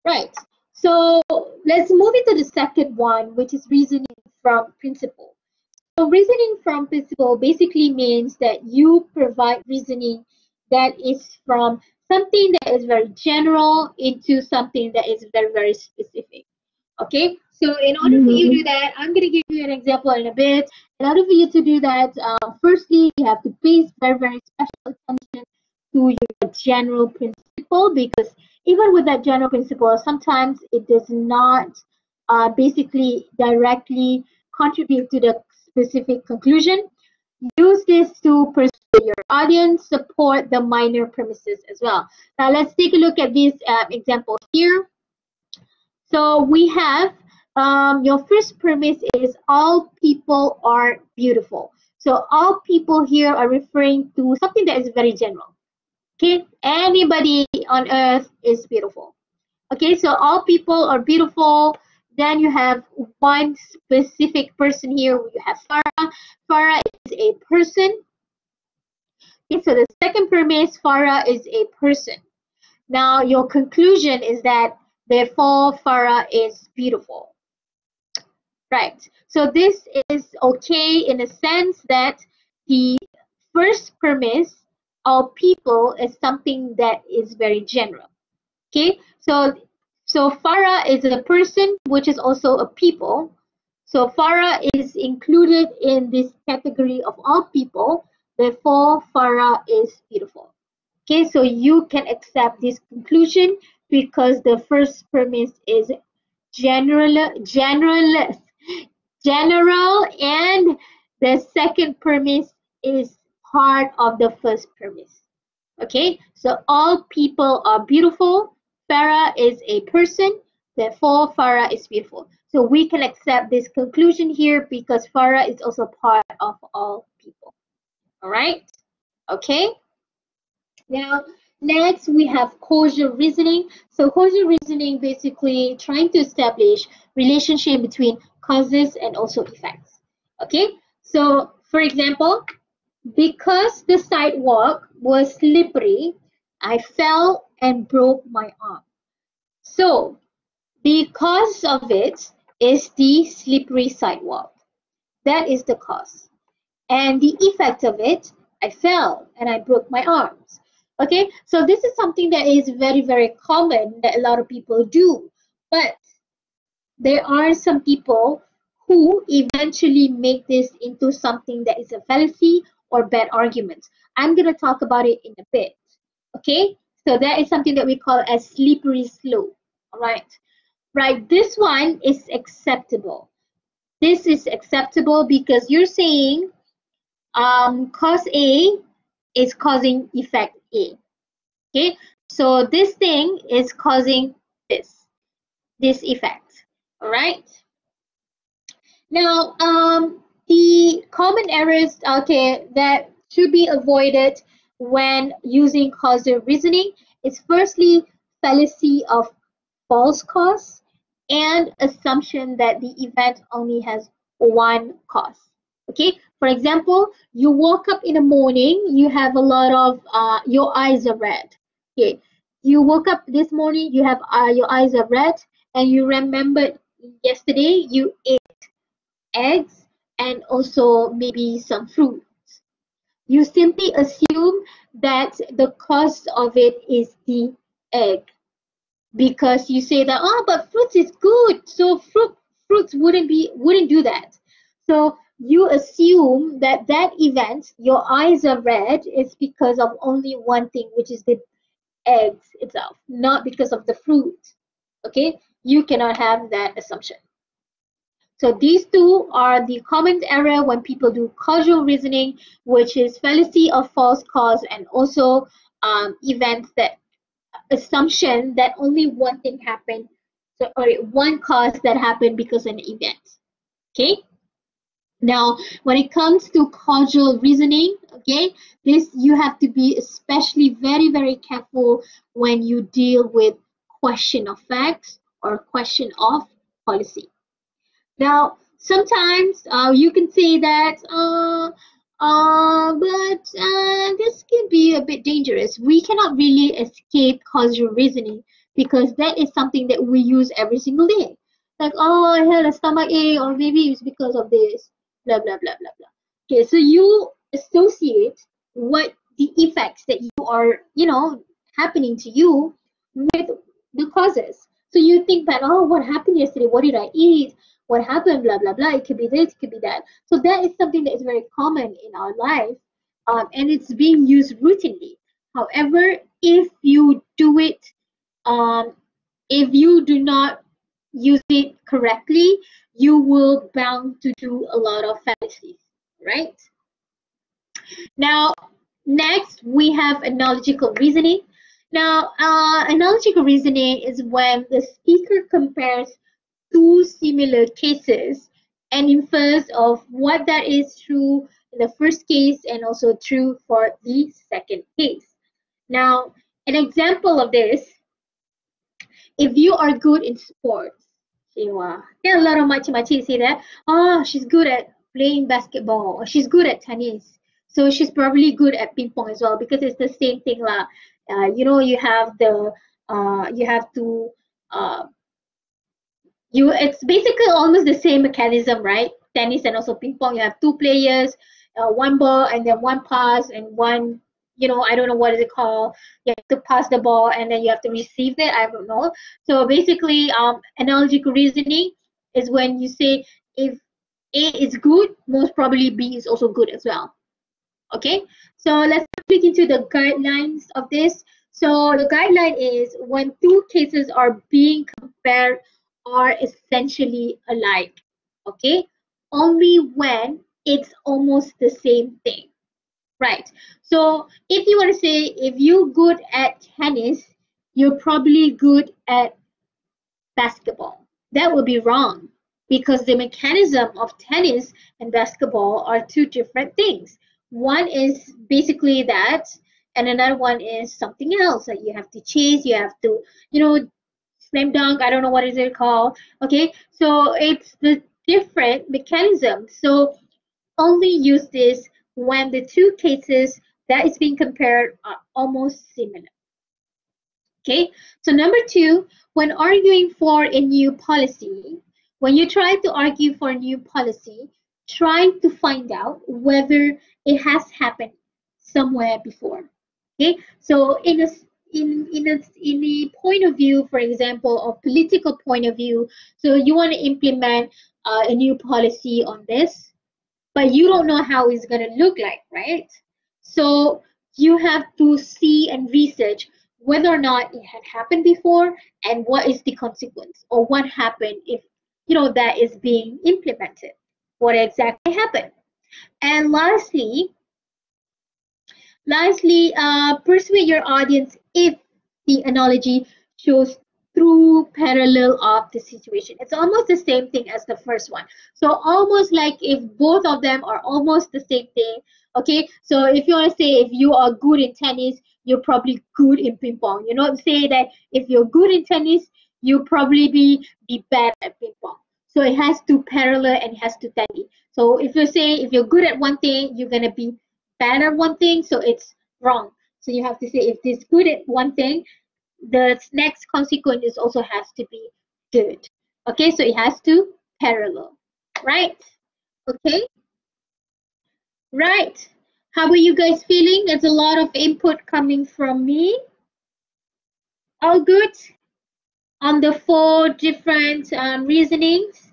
right. So let's move into the second one, which is reasoning from principle. So reasoning from principle basically means that you provide reasoning that is from something that is very general into something that is very, very specific. Okay, so in order for you to do that, I'm going to give you an example in a bit. In order for you to do that, firstly, you have to pay very, very special attention to your general principle, because even with that general principle, sometimes it does not basically directly contribute to the specific conclusion. Use this to persuade your audience, support the minor premises as well. Now let's take a look at this example here. So we have your first premise is all people are beautiful. So all people here are referring to something that is very general. Okay, anybody on earth is beautiful. Okay, so all people are beautiful. Then you have one specific person here. You have Farah. Farah is a person. Okay, so the second premise, Farah is a person. Now your conclusion is that therefore Farah is beautiful. Right. So this is okay in a sense that the first premise of people is something that is very general. Okay. So Farah is a person, which is also a people. So Farah is included in this category of all people. Therefore, Farah is beautiful. Okay, so you can accept this conclusion because the first premise is general, and the second premise is part of the first premise. Okay, so all people are beautiful. Farah is a person, therefore Farah is beautiful. So we can accept this conclusion here because Farah is also part of all people. All right, okay. Now, next we have causal reasoning. So causal reasoning basically trying to establish relationship between causes and also effects. Okay, so for example, because the sidewalk was slippery, I fell and broke my arm. So the cause of it is the slippery sidewalk. That is the cause. And the effect of it, I fell and I broke my arms. Okay, so this is something that is very, very common that a lot of people do. But there are some people who eventually make this into something that is a fallacy or bad arguments. I'm going to talk about it in a bit. Okay, so that is something that we call as slippery slope. All right, right. This one is acceptable. This is acceptable because you're saying cause A is causing effect A. Okay, so this thing is causing this effect. All right. Now, the common errors, okay, that should be avoided when using causal reasoning is firstly fallacy of false cause and assumption that the event only has one cause. Okay, for example, you woke up in the morning, you have a lot of your eyes are red. Okay, you woke up this morning, you have your eyes are red, and you remembered yesterday you ate eggs and also maybe some fruit. You simply assume that the cause of it is the egg because you say that, oh, but fruits is good, so fruits wouldn't do that. So you assume that that event, your eyes are red, is because of only one thing, which is the eggs itself, not because of the fruit. Okay, you cannot have that assumption. So these two are the common error when people do causal reasoning, which is fallacy of false cause and also events that assumption that only one thing happened, so or one cause that happened because of an event. Okay. Now, when it comes to causal reasoning, okay, this you have to be especially very careful when you deal with question of facts or question of policy. Now, sometimes you can say that, but this can be a bit dangerous. We cannot really escape causal reasoning because that is something that we use every single day. Like, oh, I had a stomach ache, or maybe it's because of this, blah, blah, blah, blah, blah. Okay, so you associate what the effects that you are, happening to you with the causes. So you think that, oh, what happened yesterday? What did I eat? What happened? Blah, blah, blah. It could be this, it could be that. So that is something that is very common in our life, and it's being used routinely. However, if you do it, um, if you do not use it correctly, you will bound to do a lot of fallacies, right? Now, next we have analogical reasoning. Now, analogical reasoning is when the speaker compares two similar cases and infers of what that is true in the first case and also true for the second case. Now, an example of this, if you are good in sports, there are a lot of macam-macam say that, oh, she's good at playing basketball or she's good at tennis. So she's probably good at ping pong as well because it's the same thing lah. You have the you have to uh, it's basically almost the same mechanism, right? Tennis and also ping pong, you have two players, one ball and then one pass and one, I don't know what is it called. You have to pass the ball and then you have to receive it. I don't know. So basically, analogical reasoning is when you say if A is good, most probably B is also good as well. Okay, so let's look into the guidelines of this. So the guideline is when two cases are being compared are essentially alike. Okay, only when it's almost the same thing. Right. So if you want to say if you're good at tennis, you're probably good at basketball. That would be wrong because the mechanism of tennis and basketball are two different things. One is basically that, and another one is something else. Like you have to chase, you have to, slam dunk. I don't know what is it called. Okay, so it's the different mechanism. So only use this when the two cases that is being compared are almost similar. Okay, so number two, when arguing for a new policy, when you try to argue for a new policy, try to find out whether it has happened somewhere before. Okay, so in the point of view, for example, or political point of view, so you want to implement a new policy on this, but you don't know how it's going to look like, right? So you have to see and research whether or not it had happened before and what is the consequence or what happened if that is being implemented. What exactly happened? And lastly, persuade your audience if the analogy shows true parallel of the situation. It's almost the same thing as the first one. So almost like if both of them are almost the same thing. Okay, so if you want to say if you are good in tennis, you're probably good in ping pong. Say that if you're good in tennis, you probably be bad at ping pong. So it has to parallel and it has to tally. So if you say if you're good at one thing, you're gonna be bad at one thing, so it's wrong. So you have to say if this good at one thing, the next consequence is also has to be good. Okay, so it has to parallel, right? Okay, right. How are you guys feeling? There's a lot of input coming from me. All good on the four different reasonings.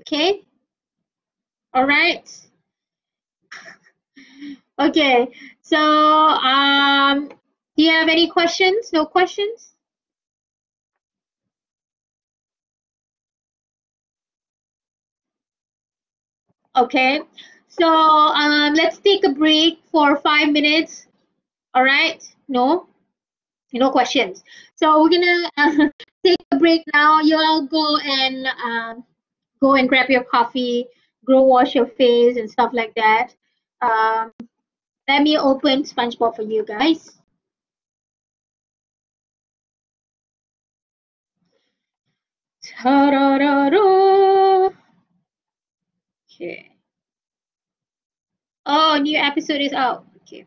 Okay, all right. Okay, so do you have any questions? No questions? Okay, so let's take a break for 5 minutes. All right, no questions. So we're gonna take a break now. You all go and grab your coffee, go wash your face and stuff like that. Um, Let me open SpongeBob for you guys. Ta-da-da-da. Okay. Oh, new episode is out. Okay.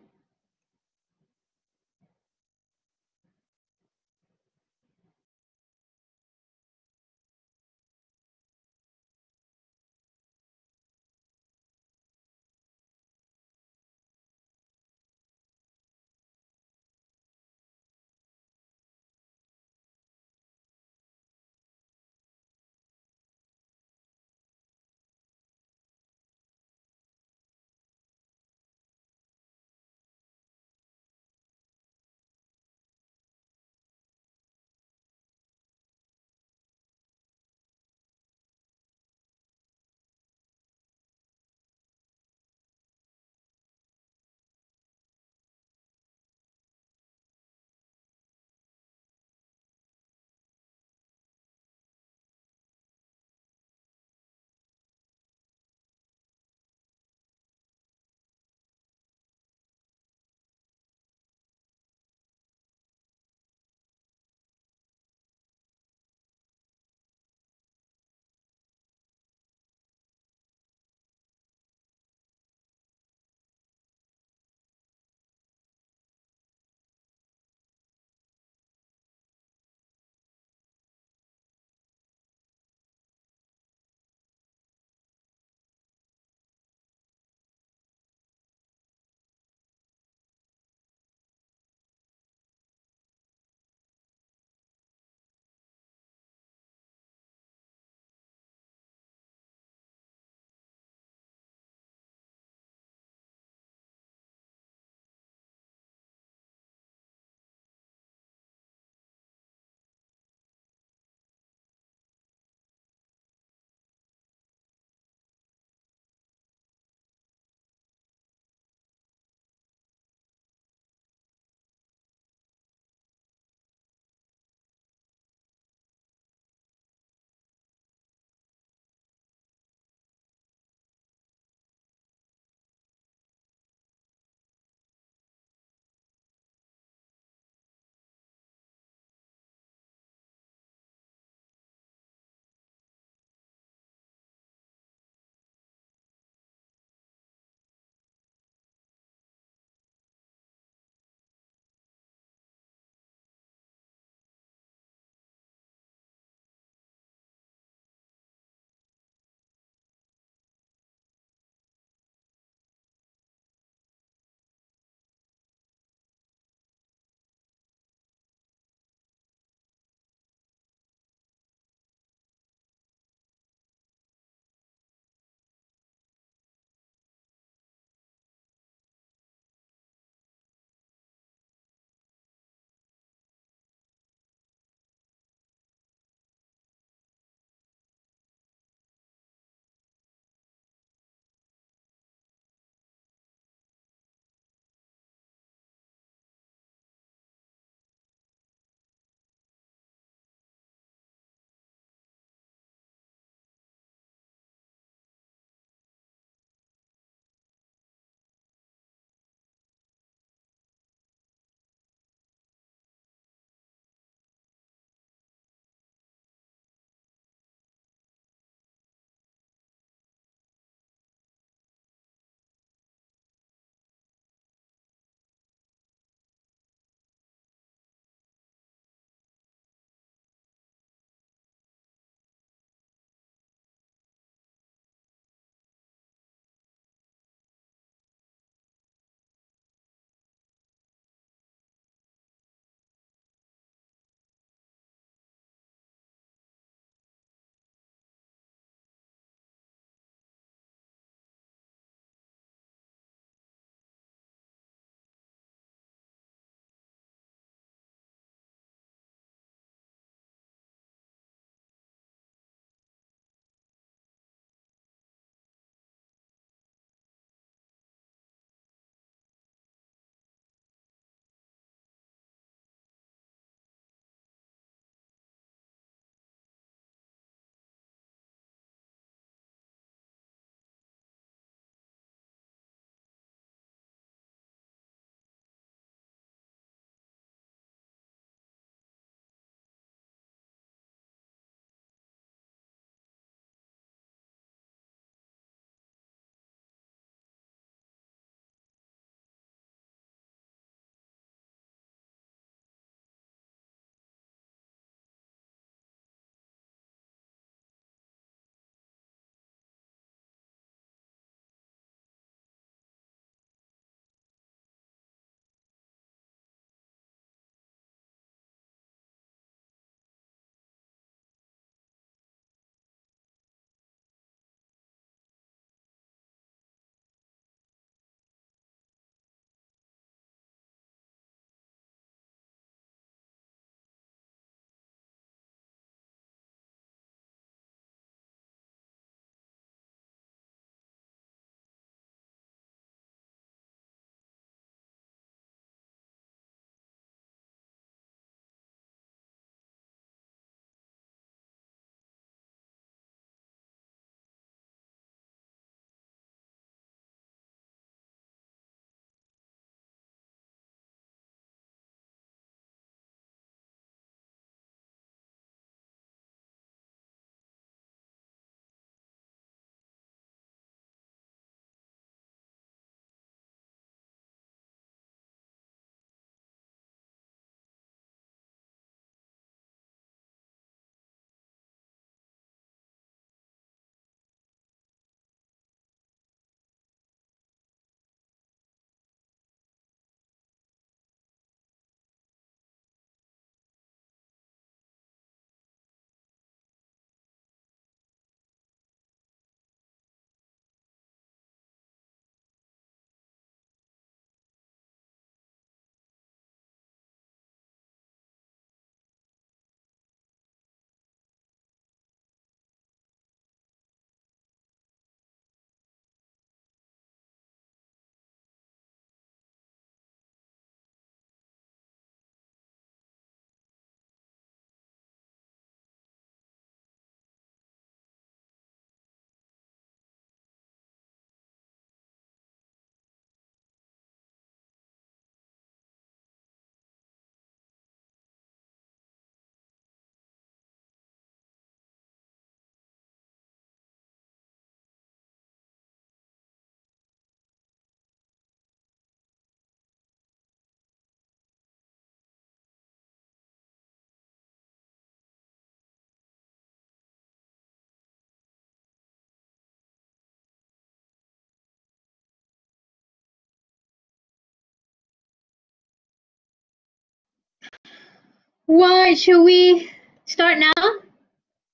Why should we start now?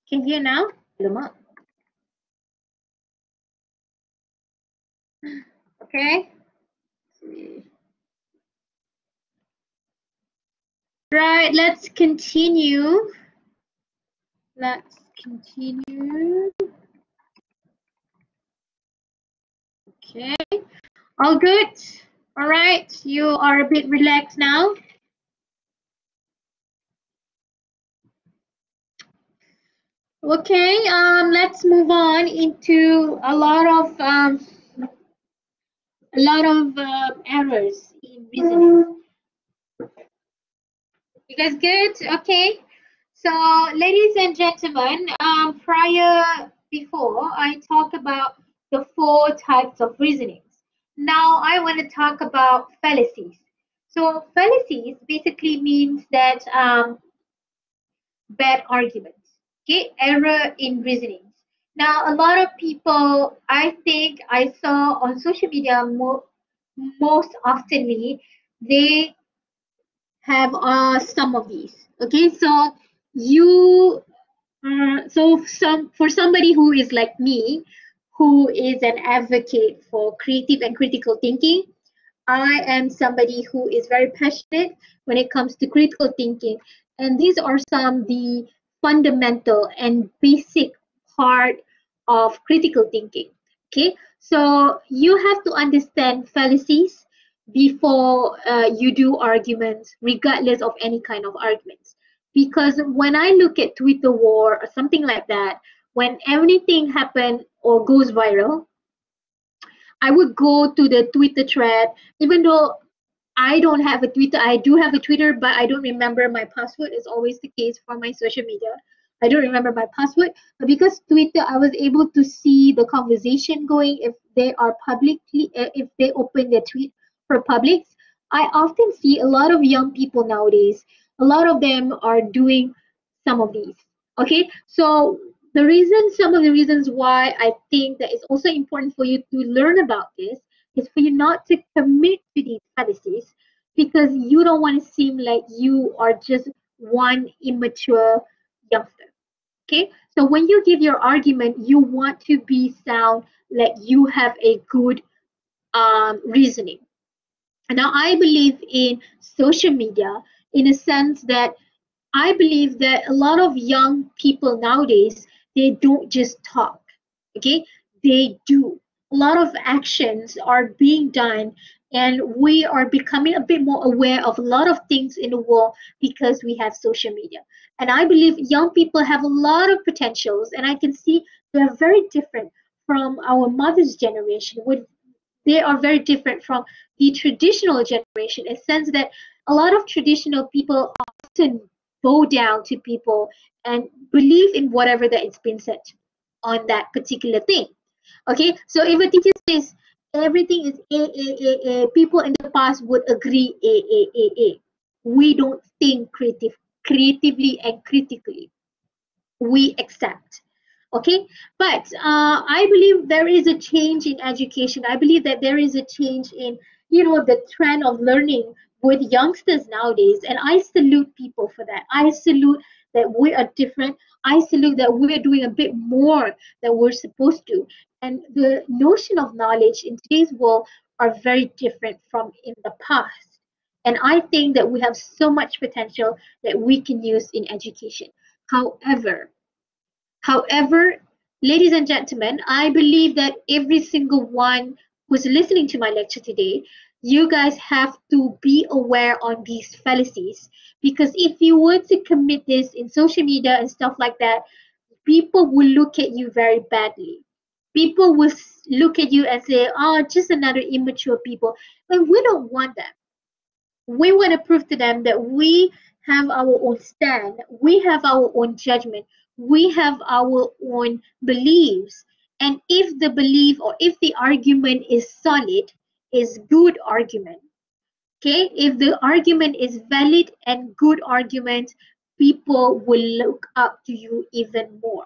Can you hear now? Lemak. Okay. Right, let's continue. Let's continue. Okay. All good? All right. You are a bit relaxed now. Okay. Let's move on into a lot of errors in reasoning. You guys good? Okay. So, ladies and gentlemen, before I talked about the four types of reasonings. Now I want to talk about fallacies. So, fallacies basically means that bad arguments. Okay, error in reasonings. Now, a lot of people, I think I saw on social media most oftenly, they have some of these. Okay, so you so some for somebody who is like me, who is an advocate for creative and critical thinking, I am somebody who is very passionate when it comes to critical thinking, and these are some the fundamental and basic part of critical thinking. Okay, so you have to understand fallacies before you do arguments, regardless of any kind of arguments. Because when I look at Twitter war or something like that, when anything happen or goes viral, I would go to the Twitter thread, even though I don't have a Twitter. I do have a Twitter, but I don't remember my password. It's always the case for my social media. I don't remember my password, but because Twitter, I was able to see the conversation going if they are publicly, if they open their tweet for public. I often see a lot of young people nowadays. A lot of them are doing some of these. Okay, so some of the reasons why I think that it's also important for you to learn about this is for you not to commit to these fallacies because you don't want to seem like you are just one immature youngster. Okay, so when you give your argument, you want to be sound, like you have a good reasoning. Now, I believe in social media in a sense that I believe that a lot of young people nowadays, they don't just talk, okay? They do. A lot of actions are being done, and we are becoming a bit more aware of a lot of things in the world because we have social media. And I believe young people have a lot of potentials, and I can see they're very different from our mother's generation, with they are very different from the traditional generation in the sense that a lot of traditional people often bow down to people and believe in whatever that it's been said on that particular thing. Okay, so if a teacher says everything is people in the past would agree a. We don't think creatively and critically. We accept. Okay, but I believe there is a change in education. I believe that there is a change in the trend of learning with youngsters nowadays, and I salute people for that. I salute that we are different. I salute that we're doing a bit more than we're supposed to, and the notion of knowledge in today's world are very different from in the past. And I think that we have so much potential that we can use in education. However, However, ladies and gentlemen, I believe that every single one who's listening to my lecture today, you guys have to be aware on these fallacies because if you were to commit this in social media and stuff like that, people will look at you very badly. People will look at you and say, "Oh, just another immature people," and we don't want that. We want to prove to them that we have our own stand, we have our own judgment, we have our own beliefs. And if the belief or if the argument is solid, is good argument, okay? If the argument is valid and good argument, people will look up to you even more.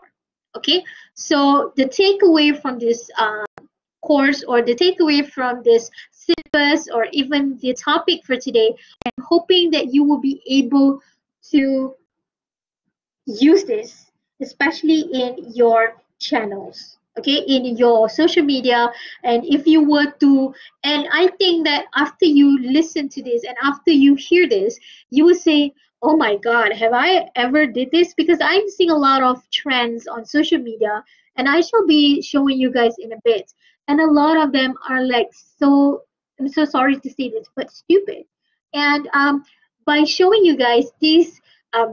Okay, so the takeaway from this course or the takeaway from this syllabus or even the topic for today, I'm hoping that you will be able to use this, especially in your channels, okay, in your social media. And if you were to, and I think that after you listen to this and after you hear this, you will say, oh my god, have I ever did this? Because I'm seeing a lot of trends on social media, and I shall be showing you guys in a bit, and a lot of them are like, so I'm so sorry to say this, but stupid. And by showing you guys these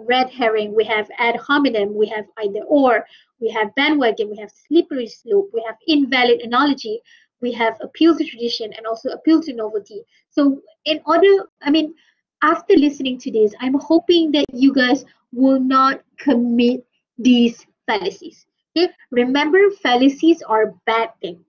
red herring, we have ad hominem, we have either or, we have bandwagon, we have slippery slope, we have invalid analogy, we have appeal to tradition, and also appeal to novelty. So, in order, I mean, after listening to this, I'm hoping that you guys will not commit these fallacies. Okay, remember, fallacies are bad things.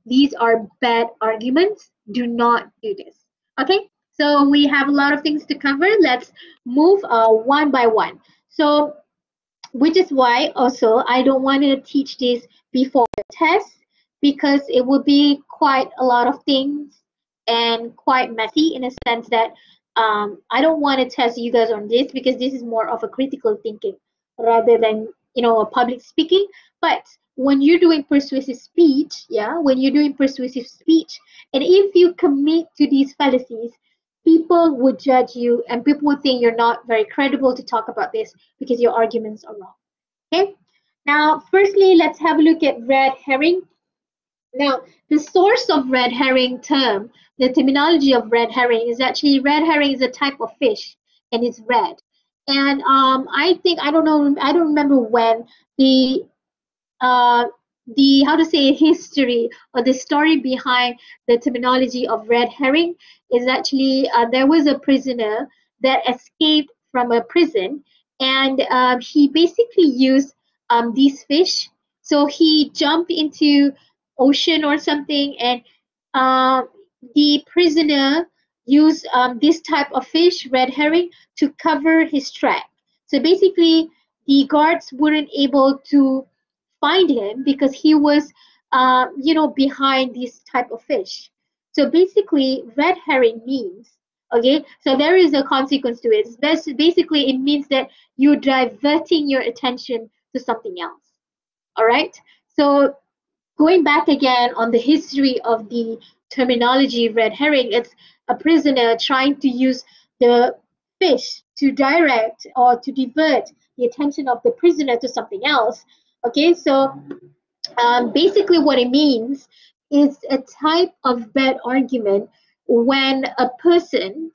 These are bad arguments. Do not do this. Okay, so we have a lot of things to cover. Let's move one by one. So, which is why also I don't want to teach this before the test, because it will be quite a lot of things and quite messy in a sense that I don't want to test you guys on this, because this is more of a critical thinking rather than, you know, a public speaking. But when you're doing persuasive speech, yeah, when you're doing persuasive speech, and if you commit to these fallacies, people would judge you and people would think you're not very credible to talk about this because your arguments are wrong. Okay. Now, firstly, let's have a look at red herring. Now, the source of red herring term, the terminology of red herring is actually, red herring is a type of fish and it's red. And I think, I don't know, I don't remember when the uh, the, how to say, history or the story behind the terminology of red herring is actually, there was a prisoner that escaped from a prison, and he basically used these fish. So he jumped into ocean or something, and uh, the prisoner used this type of fish, red herring, to cover his track. So basically, the guards weren't able to find him because he was, you know, behind this type of fish. So basically, red herring means, okay, so there is a consequence to it. Basically, it means that you're diverting your attention to something else. All right. So going back again on the history of the terminology red herring, it's a prisoner trying to use the fish to direct or to divert the attention of the prisoner to something else. Okay, so basically what it means is a type of bad argument when a person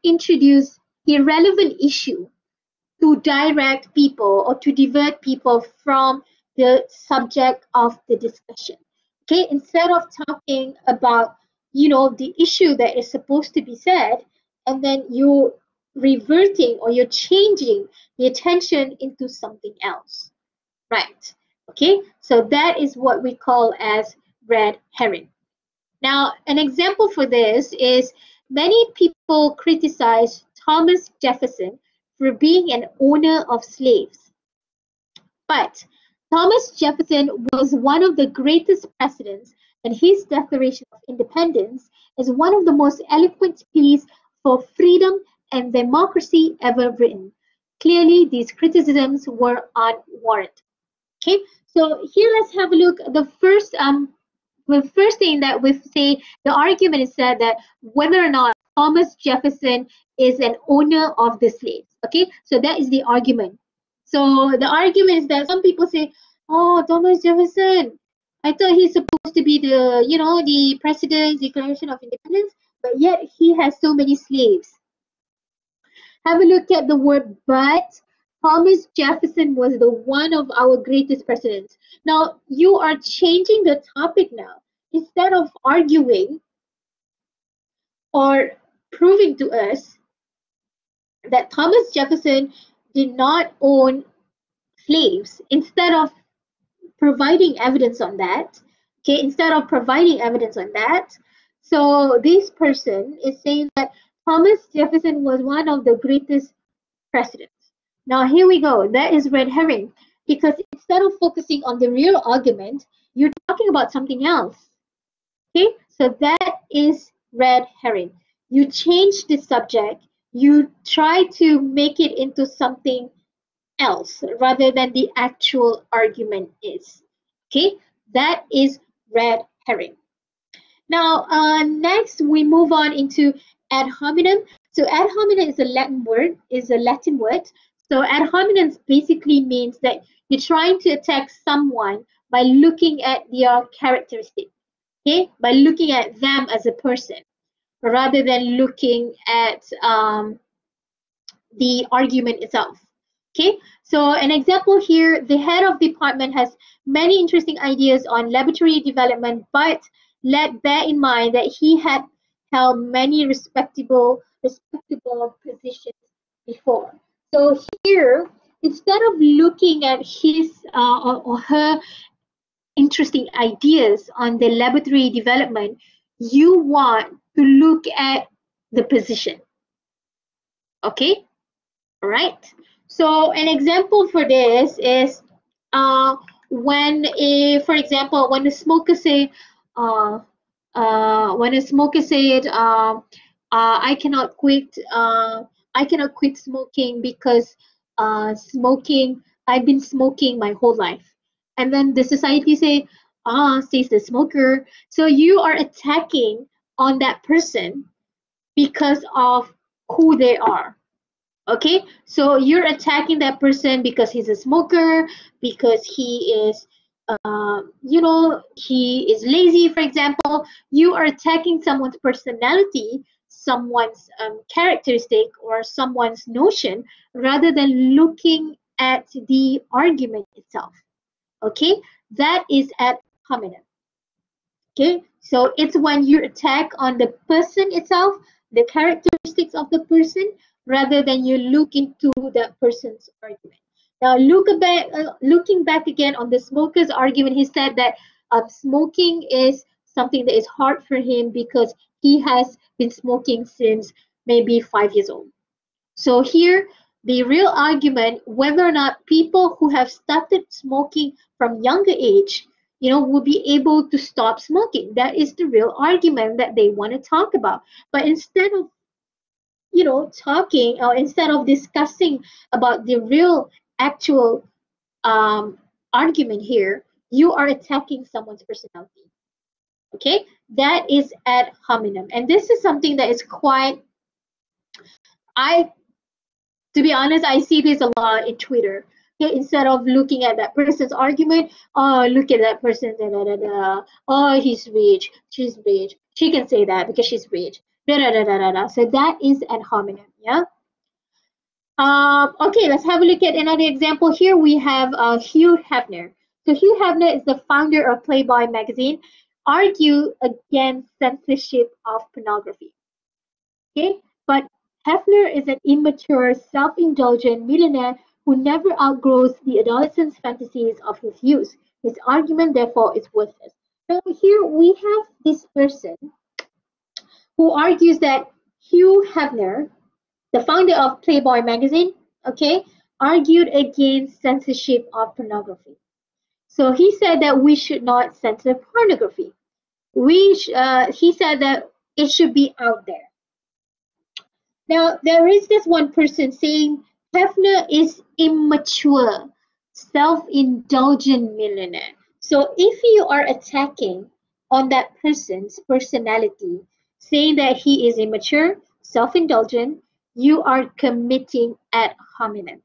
introduce irrelevant issue to direct people or to divert people from the subject of the discussion. Okay, instead of talking about, you know, the issue that is supposed to be said, and then you're reverting or you're changing the attention into something else. Right. Okay, so that is what we call as red herring. Now, an example for this is, many people criticize Thomas Jefferson for being an owner of slaves. But Thomas Jefferson was one of the greatest presidents, and his Declaration of Independence is one of the most eloquent pleas for freedom and democracy ever written. Clearly, these criticisms were unwarranted. Okay, so here let's have a look. The first thing that we say, the argument is said that whether or not Thomas Jefferson is an owner of the slaves. Okay, so that is the argument. So the argument is that some people say, oh, Thomas Jefferson, I thought he's supposed to be the, you know, the president's Declaration of Independence, but yet he has so many slaves. Have a look at the word but. Thomas Jefferson was the one of our greatest presidents. Now, you are changing the topic now. Instead of arguing or proving to us that Thomas Jefferson did not own slaves, instead of providing evidence on that, okay, instead of providing evidence on that, so this person is saying that Thomas Jefferson was one of the greatest presidents. Now, here we go. That is red herring, because instead of focusing on the real argument, you're talking about something else. Okay, so that is red herring. You change the subject You try to make it into something else rather than the actual argument is. Okay, that is red herring. Now, next we move on into ad hominem. So ad hominem is a Latin word. So ad hominem basically means that you're trying to attack someone by looking at their characteristic. Okay, by looking at them as a person rather than looking at the argument itself. Okay, so an example here, the head of department has many interesting ideas on laboratory development, but let bear in mind that he had held many respectable positions before. So here, instead of looking at his or her interesting ideas on the laboratory development, you want to look at the position. Okay, all right. So an example for this is for example, when a smoker say, uh, when a smoker said, I cannot quit smoking because I've been smoking my whole life, and then the society say, says the smoker. So you are attacking on that person because of who they are. Okay, so you're attacking that person because he's a smoker, because he is lazy, for example. You are attacking someone's personality, someone's characteristic, or someone's notion rather than looking at the argument itself. Okay, that is ad hominem. Okay, so it's when you attack on the person itself, the characteristics of the person, rather than you look into that person's argument. Now, looking back again on the smoker's argument, he said that smoking is something that is hard for him because he has been smoking since maybe 5 years old. So here, the real argument, whether or not people who have started smoking from younger age, will be able to stop smoking. That is the real argument that they want to talk about. But instead of, talking or instead of discussing about the real actual um, argument here, you are attacking someone's personality. Okay, that is ad hominem, and this is something that is quite. I To be honest, I see this a lot in Twitter. Okay, instead of looking at that person's argument, oh, look at that person, da, da, da, da. Oh, he's rich, she's rich. She can say that because she's rich. Da, da, da, da, da, da. So that is ad hominem, yeah? Okay, let's have a look at another example. Here we have Hugh Hefner. So Hugh Hefner is the founder of Playboy magazine, argue against censorship of pornography. Okay, but Hefner is an immature, self-indulgent millionaire who never outgrows the adolescent's fantasies of his youth. His argument, therefore, is worthless. Now, here we have this person who argues that Hugh Hefner, the founder of Playboy magazine, okay, argued against censorship of pornography. So he said that we should not censor pornography. He said that it should be out there. Now, there is this one person saying Hefner is immature, self-indulgent millionaire. So if you are attacking on that person's personality, saying that he is immature, self-indulgent, you are committing ad hominem.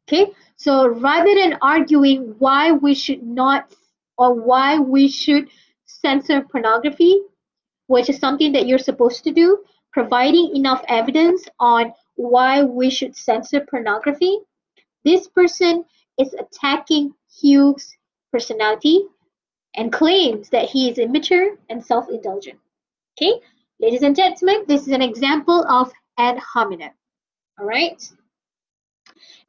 Okay, so rather than arguing why we should not or why we should censor pornography, which is something that you're supposed to do, providing enough evidence on why we should censor pornography, this person is attacking Hugh's personality and claims that he is immature and self-indulgent. Okay, ladies and gentlemen, this is an example of ad hominem. All right.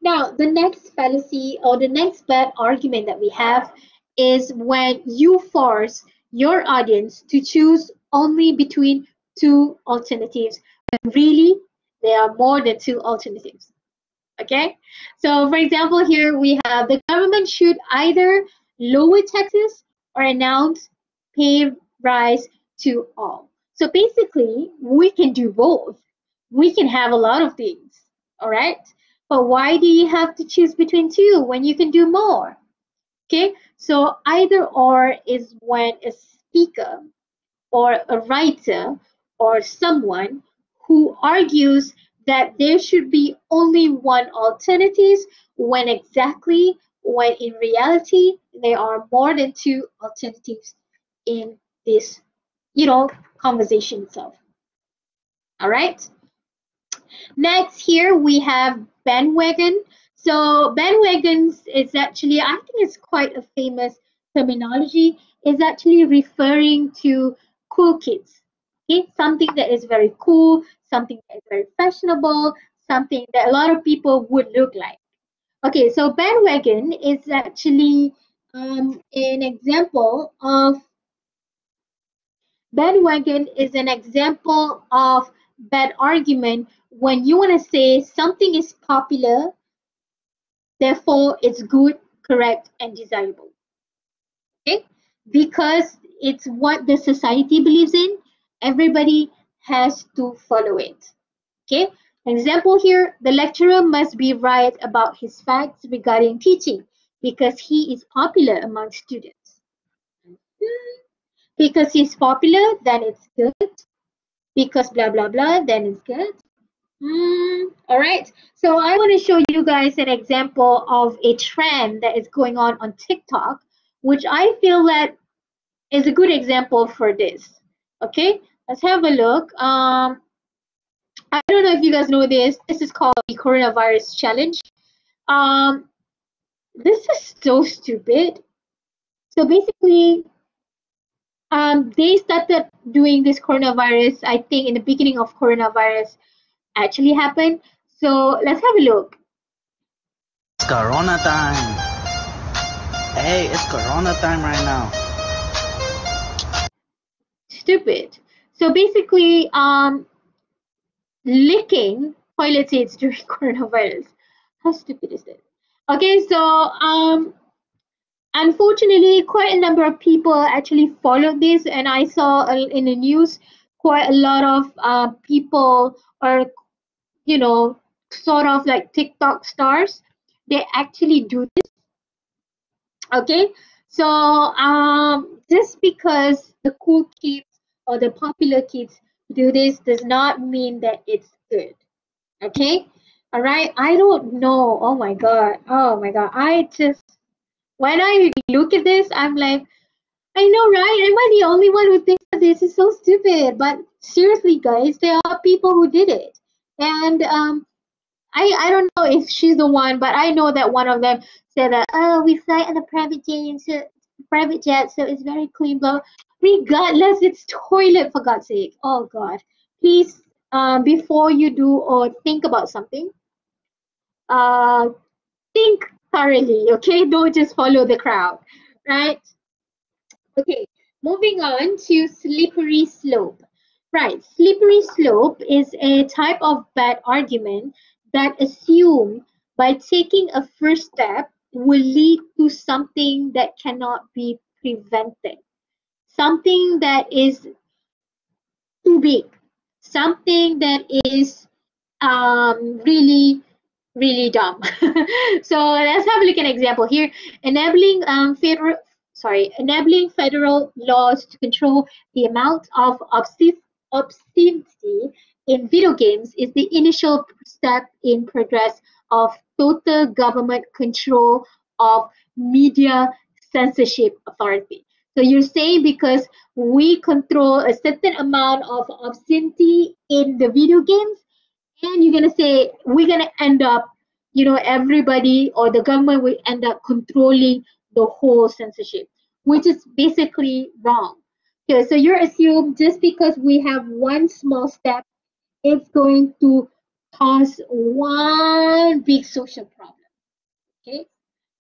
Now, the next fallacy or the next bad argument that we have is when you force your audience to choose only between two alternatives when really there are more than two alternatives. Okay, so for example, here we have the government should either lower taxes or announce pay rise to all. So basically, we can do both, we can have a lot of things, all right? But why do you have to choose between two when you can do more? Okay, so either or is when a speaker or a writer or someone who argues that there should be only one alternative when in reality there are more than two alternatives in this, conversation itself. All right. Next, here we have bandwagon. So bandwagons is actually, I think it's quite a famous terminology, is actually referring to cool kids. Okay, something that is very cool, something that is very fashionable, something that a lot of people would look like. Okay, so bandwagon is actually an example of bandwagon is an example of bad argument when you want to say something is popular, therefore it's good, correct, and desirable. Okay? Because it's what the society believes in, everybody has to follow it. Okay? An example here, the lecturer must be right about his facts regarding teaching because he is popular among students. Because he's popular, then it's good. Because blah blah blah, then it's good. All right. So I want to show you guys an example of a trend that is going on TikTok, which I feel that is a good example for this. Okay, let's have a look. I don't know if you guys know this. This is called the coronavirus challenge. Um, this is so stupid. So basically, they started doing this coronavirus, I think, in the beginning of coronavirus actually happened. So let's have a look. It's Corona time. Hey, it's Corona time right now. Stupid. So basically, licking toilet seats during coronavirus. How stupid is that? Okay, so unfortunately, quite a number of people actually followed this, and I saw in the news quite a lot of people, or sort of like TikTok stars. They actually do this. Okay, so just because the cool kids or the popular kids do this does not mean that it's good. Okay, all right. I don't know. Oh my god. Oh my god. I just, when I look at this, I'm like, I know, right? Am I the only one who thinks that this is so stupid? But seriously, guys, there are people who did it, and I don't know if she's the one, but I know that one of them said that, oh, we fly on a private jet, so it's very clean, blah. Regardless, it's toilet, for God's sake. Oh God, please, before you do or think about something, uh, think thoroughly, okay? Don't just follow the crowd, right? Okay, moving on to slippery slope. Right, slippery slope is a type of bad argument that assume by taking a first step will lead to something that cannot be prevented. Something that is too big. Something that is really really dumb. So let's have a look at an example here. Enabling federal laws to control the amount of obscenity in video games is the initial step in progress of total government control of media censorship authority. So you're saying because we control a certain amount of obscenity in the video games, and you're gonna say we're gonna end up, everybody or the government will end up controlling the whole censorship, which is basically wrong. Okay, so you're assuming just because we have one small step, it's going to cause one big social problem. Okay,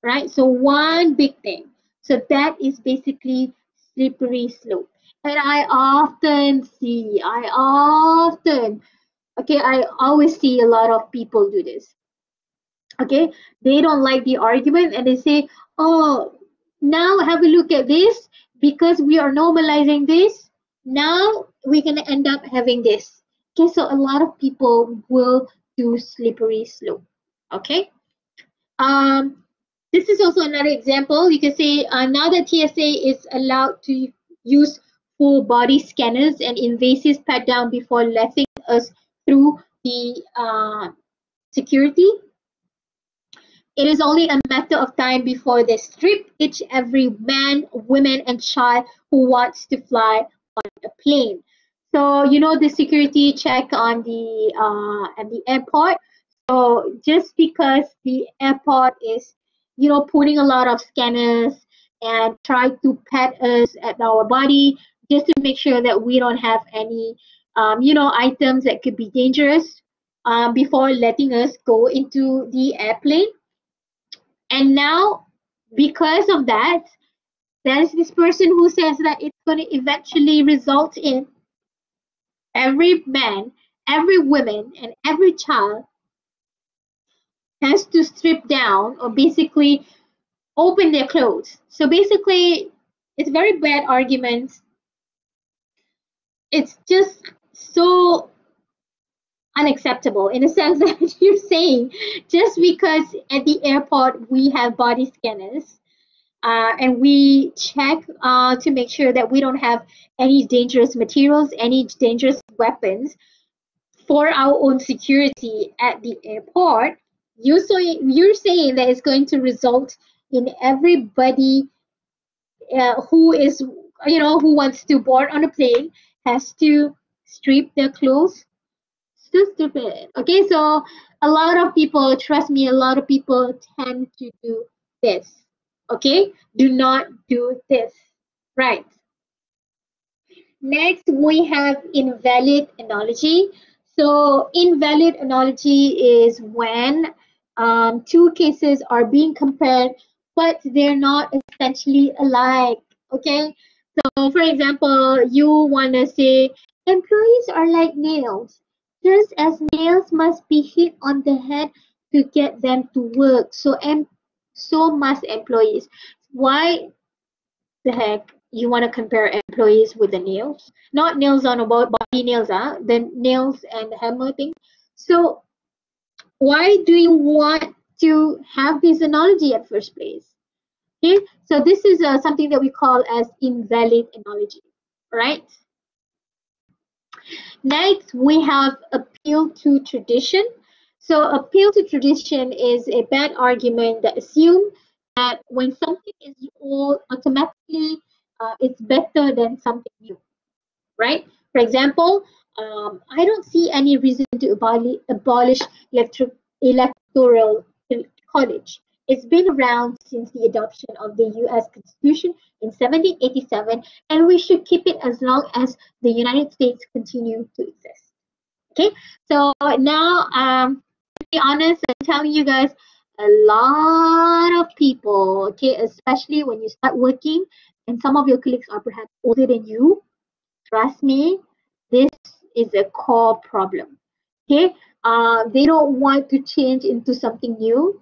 right? So one big thing. So that is basically slippery slope. And I always see a lot of people do this. Okay, they don't like the argument and they say, oh, now have a look at this, because we are normalizing this, now we're going to end up having this. Okay, so a lot of people will do slippery slope. Okay. Um, this is also another example. You can say now that TSA is allowed to use full body scanners and invasive pat down before letting us through the security, it is only a matter of time before they strip each every man, woman, and child who wants to fly on a plane. So you know the security check on the at the airport. So just because the airport is, you know, putting a lot of scanners and try to pat us at our body just to make sure that we don't have any, you know, items that could be dangerous before letting us go into the airplane. And now, because of that, there's this person who says that it's going to eventually result in every man, every woman, and every child has to strip down or basically open their clothes. So basically, it's very bad arguments. It's just so unacceptable in a sense that you're saying just because at the airport we have body scanners and we check to make sure that we don't have any dangerous materials, any dangerous weapons for our own security at the airport. You're saying that it's going to result in everybody who is, you know, who wants to board on a plane has to strip their clothes. So stupid. Okay, so a lot of people, trust me, a lot of people tend to do this. Okay, do not do this. Right. Next, we have invalid analogy. So, invalid analogy is when two cases are being compared, but they're not essentially alike. Okay, so for example, you want to say employees are like nails. Just as nails must be hit on the head to get them to work, so must employees. Why the heck you want to compare employees with the nails? Not nails on a body nails, the nails and hammer thing. So why do you want to have this analogy at first place? Okay, so this is something that we call as invalid analogy, right? Next, we have appeal to tradition. So appeal to tradition is a bad argument that assumes that when something is old, automatically it's better than something new, right? For example, I don't see any reason to abolish electoral college. It's been around since the adoption of the U.S. Constitution in 1787, and we should keep it as long as the United States continue to exist. Okay, so now, to be honest, I'm telling you guys, a lot of people, okay, especially when you start working, and some of your colleagues are perhaps older than you, trust me, this is a core problem. Okay, they don't want to change into something new,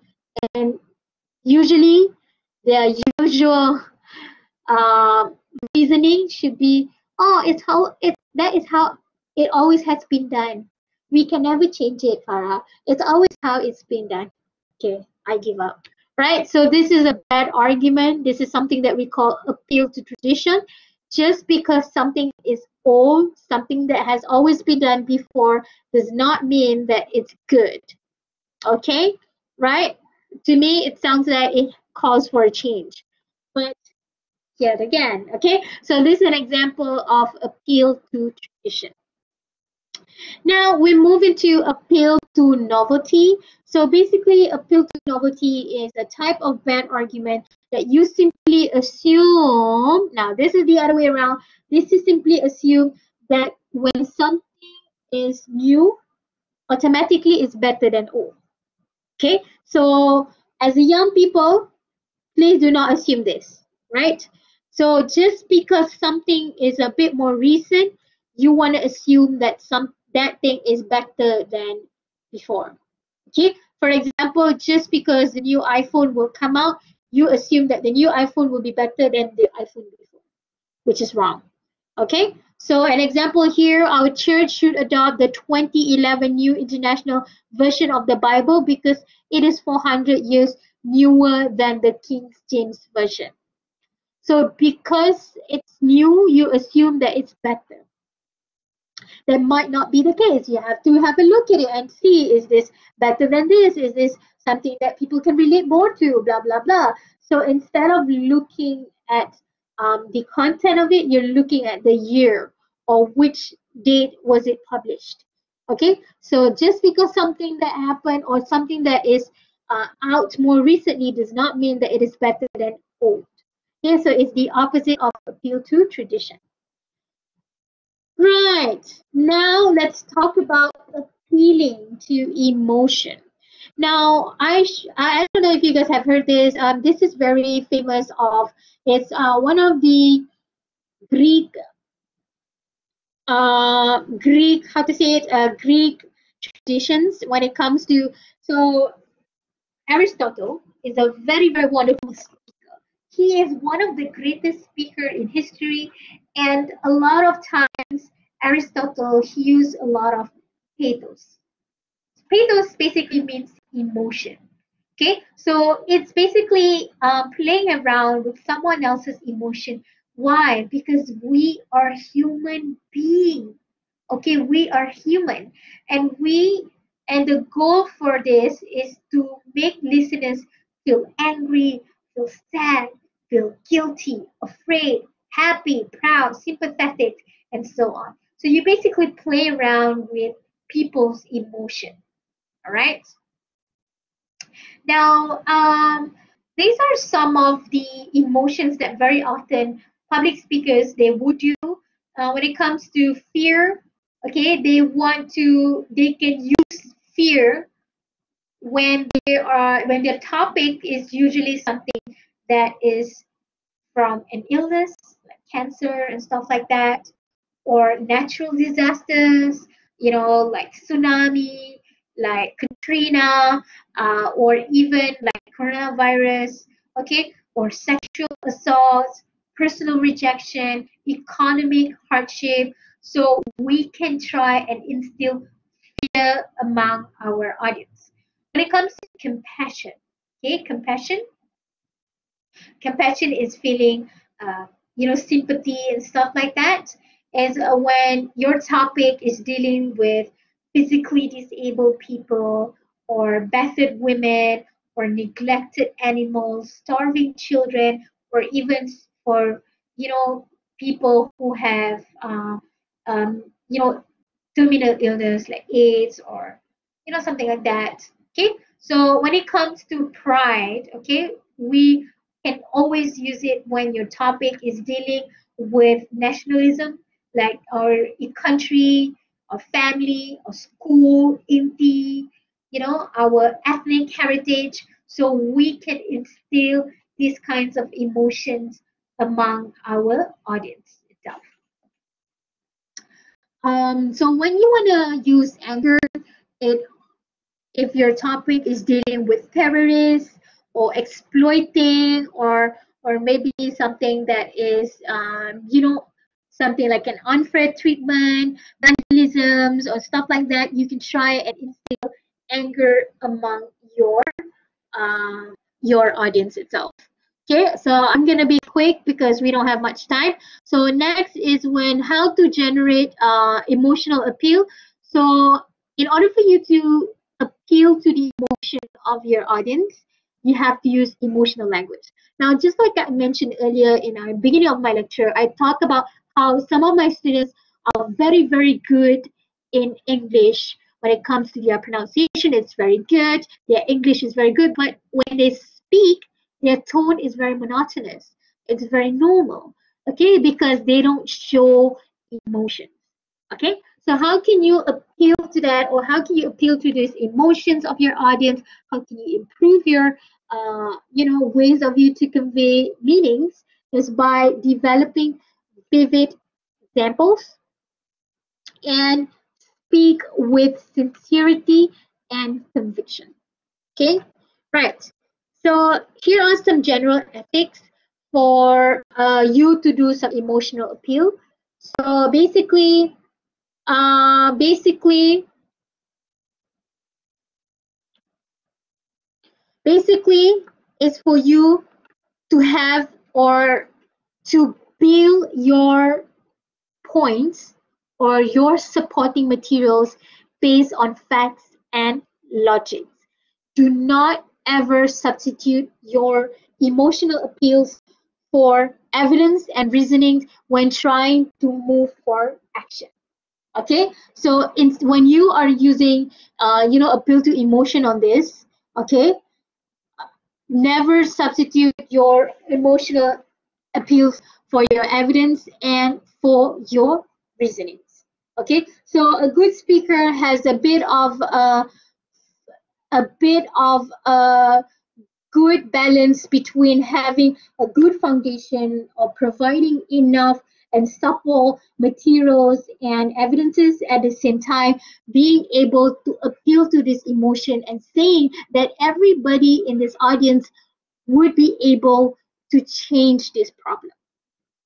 and usually their usual uh, reasoning should be, oh, it's how it that is how it always has been done. We can never change it, Farah. It's always how it's been done. Okay, I give up. Right? So this is a bad argument. This is something that we call appeal to tradition. Just because something is old, something that has always been done before, does not mean that it's good. Okay? Right? To me, it sounds like it calls for a change. But yet again, okay? So this is an example of appeal to tradition. Now we move into appeal to novelty. So basically, appeal to novelty is a type of bad argument that you simply assume. Now this is the other way around. This is simply assume that when something is new, automatically it's better than old. Okay, so as a young people, please do not assume this, right? So just because something is a bit more recent, you want to assume that that thing is better than before. Okay? For example, just because the new iPhone will come out, you assume that the new iPhone will be better than the iPhone before, which is wrong. Okay? So an example here, our church should adopt the 2011 New International Version of the Bible because it is 400 years newer than the King James Version. So because it's new, you assume that it's better. That might not be the case. You have to have a look at it and see, is this better than this? Is this something that people can relate more to? Blah, blah, blah. So instead of looking at the content of it, you're looking at the year or which date was it published. Okay, so just because something that happened or something that is out more recently does not mean that it is better than old. Okay, so it's the opposite of appeal to tradition. Right. Now let's talk about appealing to emotion. Now, I don't know if you guys have heard this. This is very famous. It's one of the Greek Greek, how to say it, Greek traditions when it comes to. So Aristotle is a very, very wonderful speaker. He is one of the greatest speaker in history, and a lot of times Aristotle he used a lot of pathos. Pathos basically means emotion. Okay, so it's basically playing around with someone else's emotion. Why? Because we are human beings. Okay, we are human, and the goal for this is to make listeners feel angry, feel sad, feel guilty, afraid, happy, proud, sympathetic, and so on. So you basically play around with people's emotion. All right. Now, these are some of the emotions that very often public speakers they would do when it comes to fear. Okay, they can use fear when their topic is usually something that is from an illness like cancer and stuff like that, or natural disasters, like tsunami, like Katrina, or even like coronavirus, okay, or sexual assault, personal rejection, economic hardship. So we can try and instill fear among our audience. When it comes to compassion, okay, compassion is feeling sympathy and stuff like that is when your topic is dealing with physically disabled people or battered women or neglected animals, starving children, or even for people who have um, you know terminal illness like AIDS or something like that. Okay, so when it comes to pride, okay, we can always use it when your topic is dealing with nationalism, like our country, our family, our school, inti, our ethnic heritage. So we can instill these kinds of emotions among our audience itself. So when you want to use anger, it if your topic is dealing with terrorists or exploiting or maybe something that is something like an unfair treatment, vandalisms or stuff like that, you can try and instill anger among your audience itself. Okay, so I'm gonna be quick because we don't have much time. So next is when how to generate emotional appeal. So in order for you to appeal to the emotion of your audience, you have to use emotional language. Now, just like I mentioned earlier in our beginning of my lecture, I talked about how some of my students are very, very good in English. When it comes to their pronunciation, it's very good. Their English is very good, but when they speak, their tone is very monotonous. It's very normal, okay, because they don't show emotions. Okay, so how can you appeal to that, or how can you appeal to these emotions of your audience? How can you improve your ways of you to convey meanings? Is by developing vivid examples and speak with sincerity and conviction. Okay, right. So here are some general ethics for you to do some emotional appeal. So basically it's for you to have or to build your points or your supporting materials based on facts and logic. Do not ever substitute your emotional appeals for evidence and reasoning when trying to move for action. Okay, so when you are using appeal to emotion on this, okay, never substitute your emotional appeals for your evidence and for your reasonings. Okay, so a good speaker has a bit of a good balance between having a good foundation or providing enough and supple materials and evidences, at the same time being able to appeal to this emotion and saying that everybody in this audience would be able to change this problem.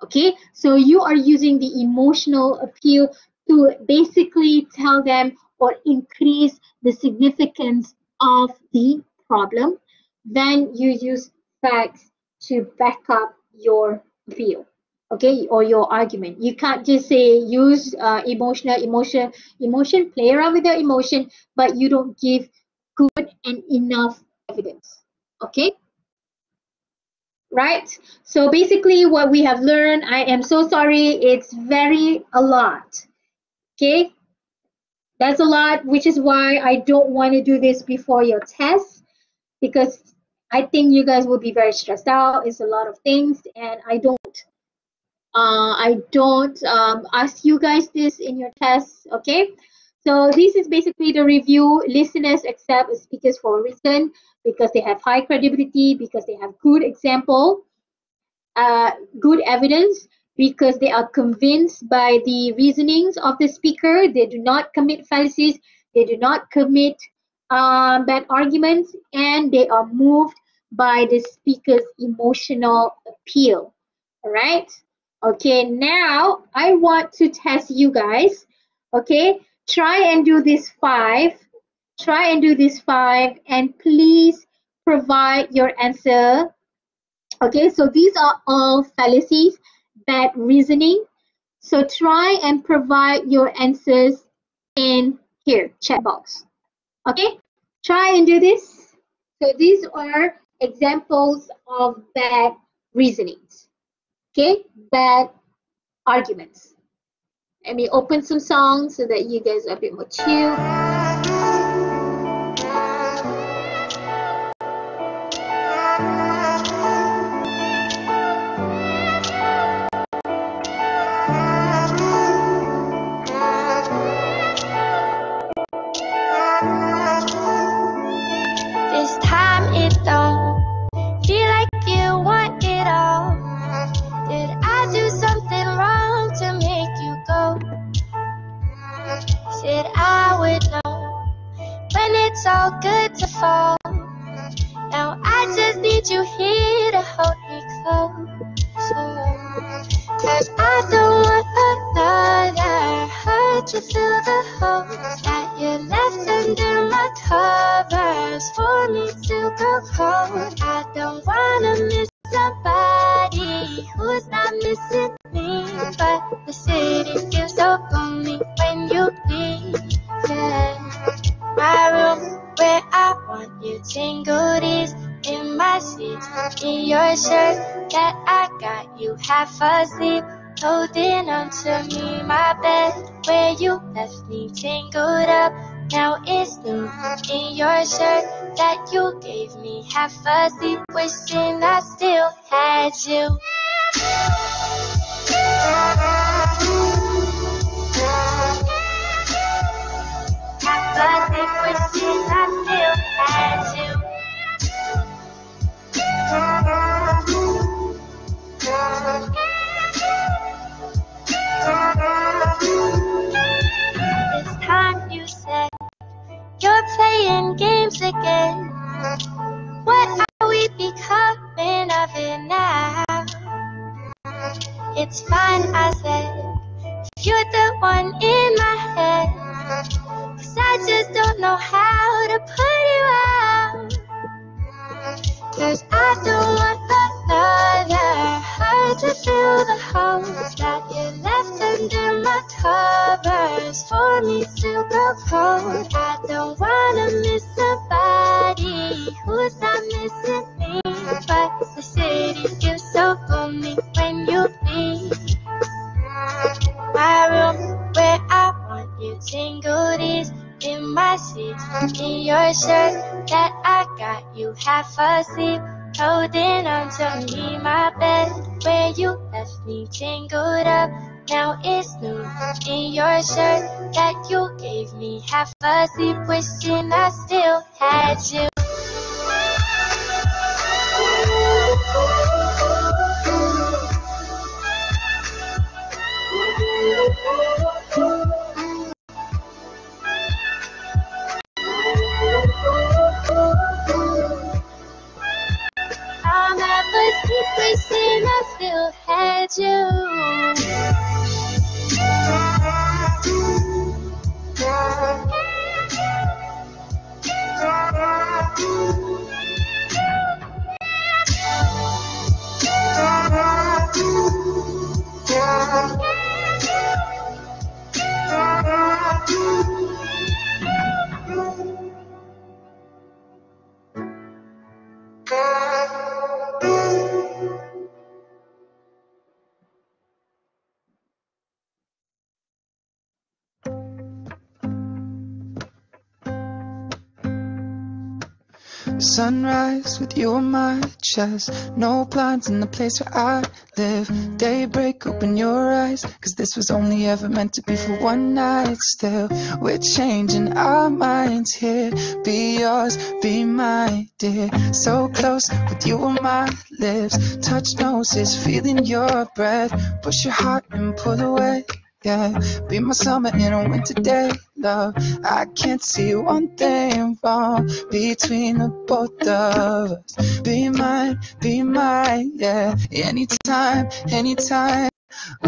Okay, so you are using the emotional appeal to basically tell them or increase the significance of the problem. Then you use facts to back up your appeal, okay, or your argument. You can't just say use emotion, play around with your emotion, but you don't give good and enough evidence. Okay, right? So basically what we have learned, I am so sorry, it's a lot. Okay, that's a lot, which is why I don't want to do this before your test, because I think you guys will be very stressed out. It's a lot of things, and I don't ask you guys this in your tests. Okay, so this is basically the review. Listeners accept speakers for a reason, because they have high credibility, because they have good example, good evidence, because they are convinced by the reasonings of the speaker. They do not commit fallacies. They do not commit bad arguments, and they are moved by the speaker's emotional appeal. All right. Okay. Now I want to test you guys. Okay. Try and do this 5. Try and do this 5, and please provide your answer. Okay, so these are all fallacies, bad reasoning. So try and provide your answers in here, chat box. Okay, try and do this. So these are examples of bad reasonings. Okay, bad arguments. Let me open some songs so that you guys are a bit more chill. This time it don't feel like you want it all. Did I do something wrong to make you go? Said I would know when it's all good to fall. Now I just need you here to hold me close. Cause I don't want another hurt to fill the holes that you left under my covers for me to go cold. I don't wanna miss somebody who's not missing me, but the city feels so lonely when you leave. Yeah. My room where I want you tangled is in my sheets, in your shirt that I got you half asleep, holding on to me. My bed where you left me tangled up, now it's new, in your shirt that you gave me half asleep, wishing I still had you. Half asleep, wishing I still had you. This time you said you're playing games again. What are we becoming of it now? It's fine, I said. you're the one in my head. 'Cause I just don't know how to put you out. 'Cause I don't want another heart to fill the holes that you left under my covers. For me to grow cold, I don't wanna miss somebody who's not missing me. But the city feels so lonely when you leave. My room where I want you tangled is in my sheets, in your shirt that I got you half asleep, holding on to me. My bed where you left me tangled up, now it's new, in your shirt that you gave me half asleep, wishing I still had you. I'll never sleep wishing I still had you. Sunrise with you on my chest, no blinds in the place where I live. Daybreak, open your eyes, 'cause this was only ever meant to be for one night. Still, we're changing our minds here. Be yours, be mine, dear. So close with you on my lips. Touch noses, feeling your breath. Push your heart and pull away. Yeah, be my summer in a winter day, love. I can't see one thing wrong between the both of us. Be mine, yeah. Anytime, anytime.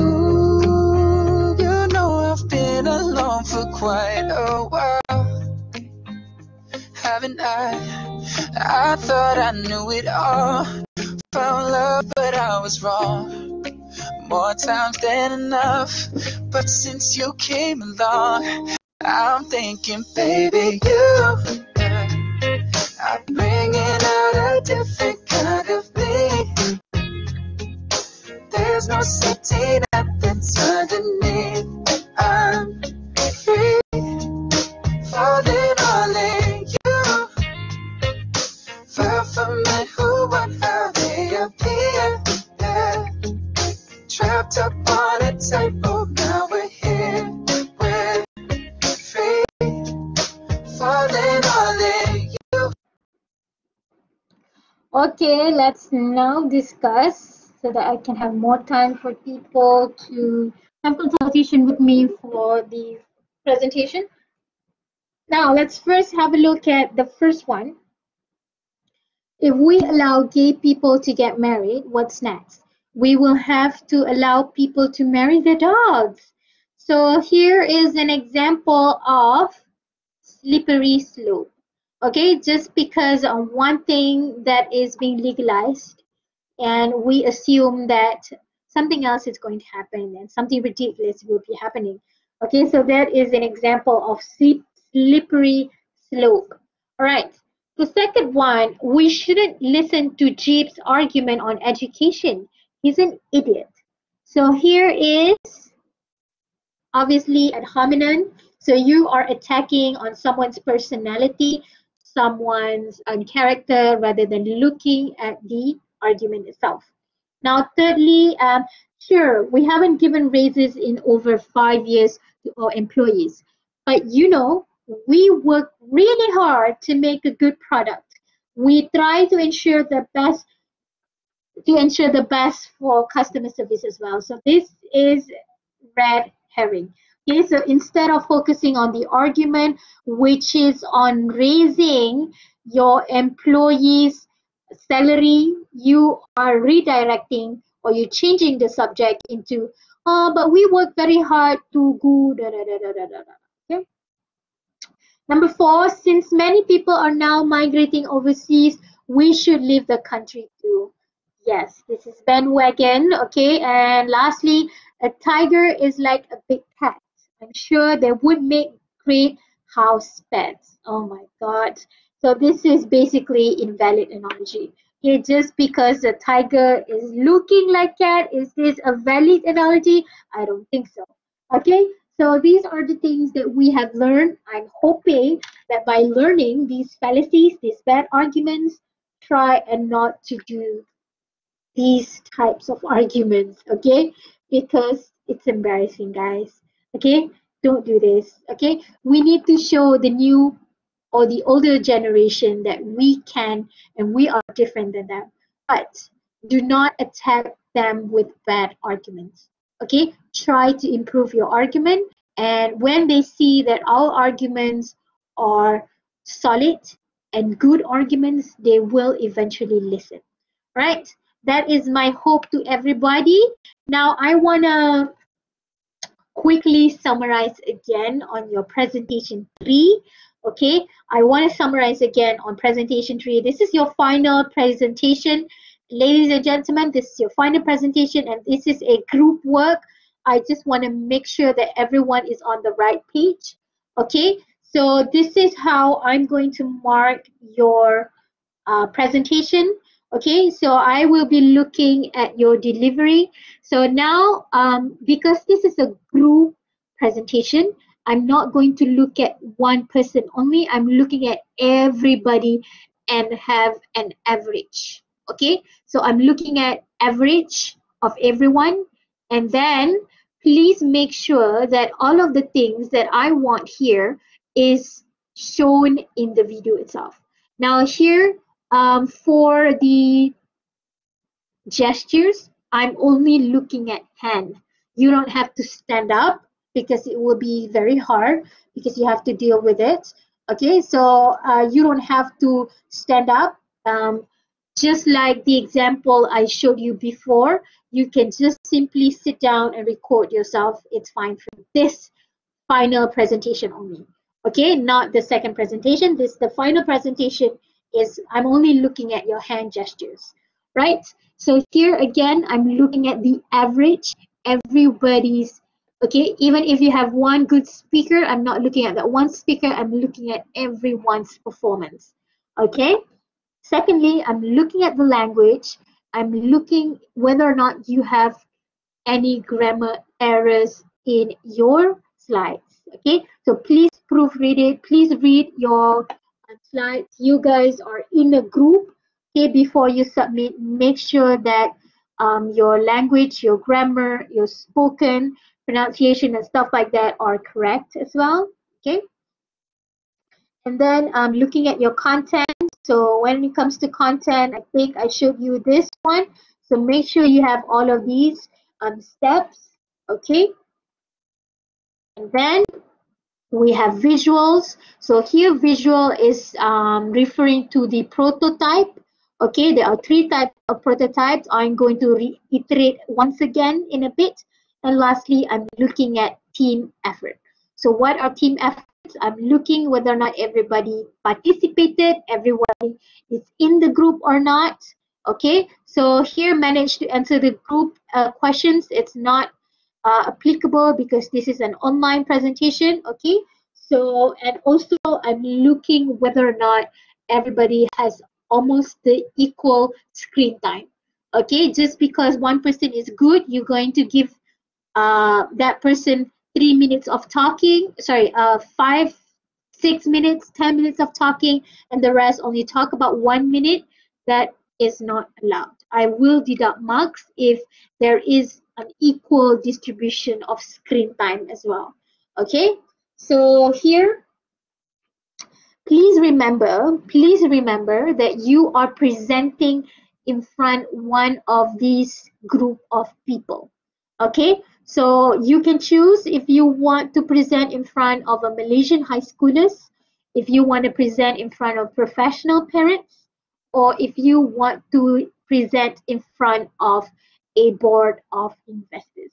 Ooh, you know I've been alone for quite a while, haven't I? I thought I knew it all. Found love, but I was wrong. More times than enough, but since you came along, I'm thinking, baby, you are bringing out a different kind of me. There's no safety net that's underneath. I'm free, falling all in you. Far from me, who, what, how they appear. Yeah. Trapped up on a tightrope, now we're here. We're free, falling all in you. Okay, let's now discuss so that I can have more time for people to have consultation with me for the presentation. Now, let's first have a look at the first one. If we allow gay people to get married, what's next? We will have to allow people to marry their dogs. So here is an example of slippery slope. Okay, just because of one thing that is being legalized and we assume that something else is going to happen and something ridiculous will be happening. Okay, so that is an example of slippery slope. All right. The second one, we shouldn't listen to Jeep's argument on education. He's an idiot. So here is obviously ad hominem. So you are attacking on someone's personality, someone's character, rather than looking at the argument itself. Now, thirdly, sure, we haven't given raises in over 5 years to our employees, but you know, we work really hard to make a good product. We try to ensure the best for customer service as well. So this is red herring. Okay, so instead of focusing on the argument, which is on raising your employees' salary, you are redirecting or you're changing the subject into, but we work very hard to go da da da da da da. Okay. Number 4, since many people are now migrating overseas, we should leave the country too. Yes, this is bandwagon. Okay, and lastly, a tiger is like a big cat. I'm sure they would make great house pets. Oh my God. So this is basically invalid analogy. Okay, just because the tiger is looking like cat, is this a valid analogy? I don't think so. Okay, so these are the things that we have learned. I'm hoping that by learning these fallacies, these bad arguments, try and not to do these types of arguments, okay? Because it's embarrassing, guys. Okay, don't do this. Okay, we need to show the new or the older generation that we can and we are different than them, but do not attack them with bad arguments. Okay, try to improve your argument, and when they see that our arguments are solid and good arguments, they will eventually listen, right? That is my hope to everybody. Now I want to quickly summarize again on your presentation 3. Okay, I want to summarize again on presentation 3. This is your final presentation, ladies and gentlemen. This is your final presentation, and this is a group work. I just want to make sure that everyone is on the right page. Okay, so this is how I'm going to mark your presentation. Okay, so I will be looking at your delivery. So now, because this is a group presentation, I'm not going to look at one person only. I'm looking at everybody and have an average. Okay, so I'm looking at average of everyone, and then please make sure that all of the things that I want here is shown in the video itself. Now here, for the gestures, I'm only looking at hand. You don't have to stand up because it will be very hard because you have to deal with it. Okay, so you don't have to stand up. Just like the example I showed you before, you can just simply sit down and record yourself. It's fine for this final presentation only. Okay, not the second presentation. This the final presentation is I'm only looking at your hand gestures, right? So here again, I'm looking at the average, everybody's, okay? Even if you have one good speaker, I'm not looking at that one speaker, I'm looking at everyone's performance, okay? Secondly, I'm looking at the language. I'm looking whether or not you have any grammar errors in your slides. Okay, so please proofread it. Please read your slides. You guys are in a group. Okay, before you submit, make sure that your language, your grammar, your spoken pronunciation and stuff like that are correct as well. Okay, and then looking at your content. So when it comes to content, I think I showed you this one. So make sure you have all of these steps. Okay, and then we have visuals. So here visual is referring to the prototype. Okay, there are 3 types of prototypes. I'm going to reiterate once again in a bit. And lastly, I'm looking at team effort. So what are team efforts? I'm looking whether or not everybody participated, everybody is in the group or not. Okay, so here managed to answer the group questions. It's not applicable because this is an online presentation. Okay, so and also I'm looking whether or not everybody has almost the equal screen time. Okay, just because one person is good, you're going to give that person 3 minutes of talking, sorry, 5 6 minutes, 10 minutes of talking, and the rest only talk about 1 minute. That is not allowed. I will deduct marks if there is an equal distribution of screen time as well. Okay, so here, please remember that you are presenting in front one of these group of people. Okay, so you can choose if you want to present in front of a Malaysian high schoolers, if you want to present in front of professional parents, or if you want to present in front of a board of investors.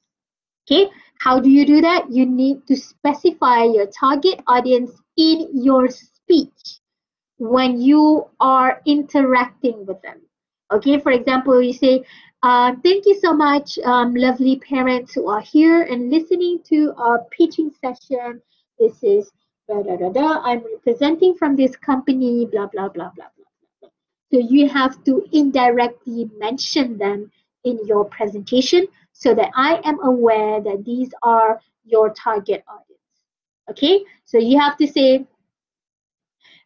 Okay, how do you do that? You need to specify your target audience in your speech when you are interacting with them. Okay, for example, you say, thank you so much, lovely parents who are here and listening to our pitching session. This is da da da da. I'm representing from this company, blah blah blah blah blah blah. So you have to indirectly mention them in your presentation so that I am aware that these are your target audience. Okay, so you have to say,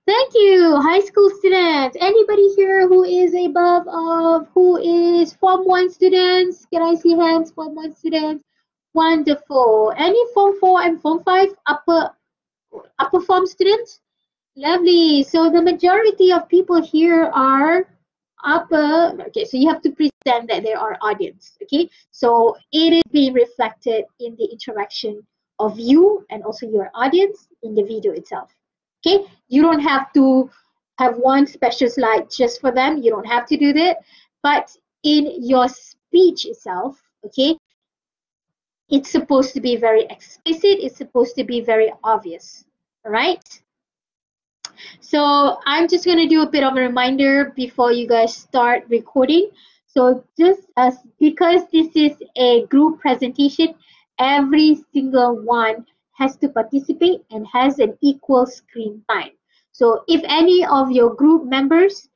thank you, high school students. Anybody here who is above of who is Form 1 students? Can I see hands, Form 1 students? Wonderful. Any Form 4 and Form 5 upper form students? Lovely. So the majority of people here are upper. Okay, so you have to present that there are audience. Okay, so it is being reflected in the interaction of you and also your audience in the video itself. Okay, you don't have to have one special slide just for them. You don't have to do that. But in your speech itself, okay, it's supposed to be very explicit. It's supposed to be very obvious. All right. So I'm just going to do a bit of a reminder before you guys start recording. So just as because this is a group presentation, every single one has to participate and has an equal screen time. So if any of your group members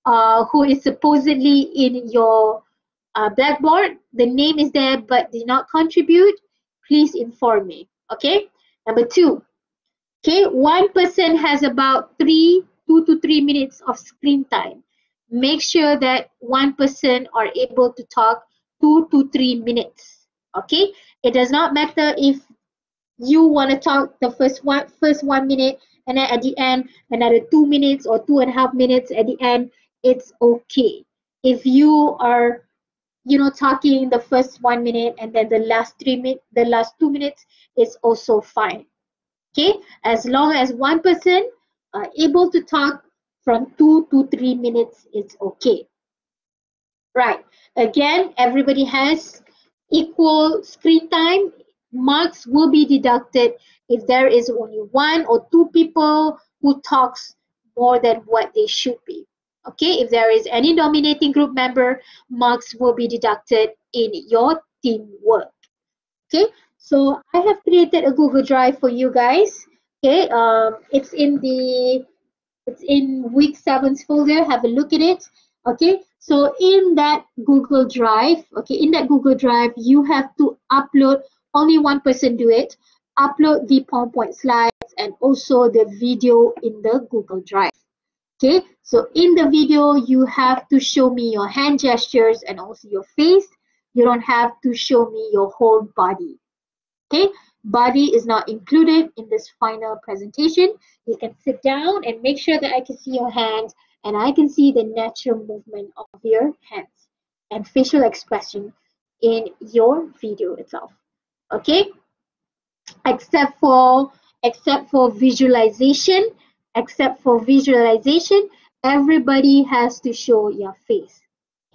who is supposedly in your blackboard, the name is there but did not contribute, please inform me. Okay. Number two, okay, one person has about 2 to 3 minutes of screen time. Make sure that one person are able to talk 2 to 3 minutes. Okay, it does not matter if you want to talk the first 1 minute and then at the end another 2 minutes or 2.5 minutes at the end. It's okay if you are talking the first 1 minute and then the last 2 minutes is also fine. Okay, as long as one person are able to talk from 2 to 3 minutes, it's okay. Right. Again, everybody has equal screen time. Marks will be deducted if there is only one or two people who talks more than what they should be. Okay, if there is any dominating group member, marks will be deducted in your teamwork. Okay, so I have created a Google Drive for you guys. Okay, it's in week 7's folder. Have a look at it. Okay, so in that Google Drive, you have to upload, only one person do it, upload the PowerPoint slides and also the video in the Google Drive. Okay, so in the video you have to show me your hand gestures and also your face. You don't have to show me your whole body. Okay, body is not included in this final presentation. You can sit down and make sure that I can see your hands and I can see the natural movement of your hands and facial expression in your video itself. Okay, except for visualization, everybody has to show your face.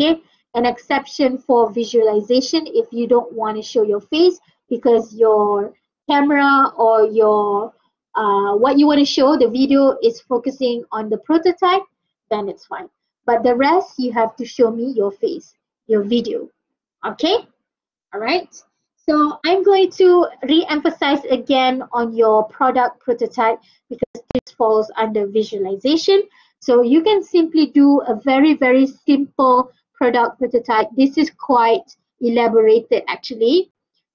Okay, an exception for visualization, if you don't want to show your face because your camera or your what you want to show, the video is focusing on the prototype, then it's fine. But the rest, you have to show me your face, your video. Okay, all right. So I'm going to re-emphasize again on your product prototype because this falls under visualization. So you can simply do a very, very simple product prototype. This is quite elaborated actually.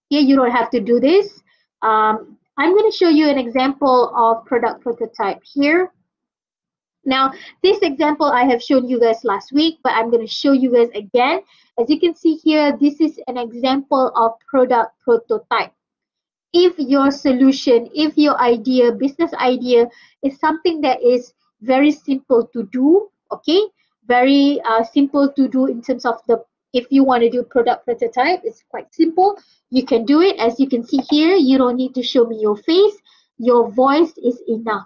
Here you don't have to do this. I'm going to show you an example of product prototype here. Now, this example I have shown you guys last week, but I'm going to show you guys again. As you can see here, this is an example of product prototype. If your solution, if your idea, business idea is something that is very simple to do, okay, very simple to do in terms of if you want to do product prototype, it's quite simple. You can do it. As you can see here, you don't need to show me your face. Your voice is enough.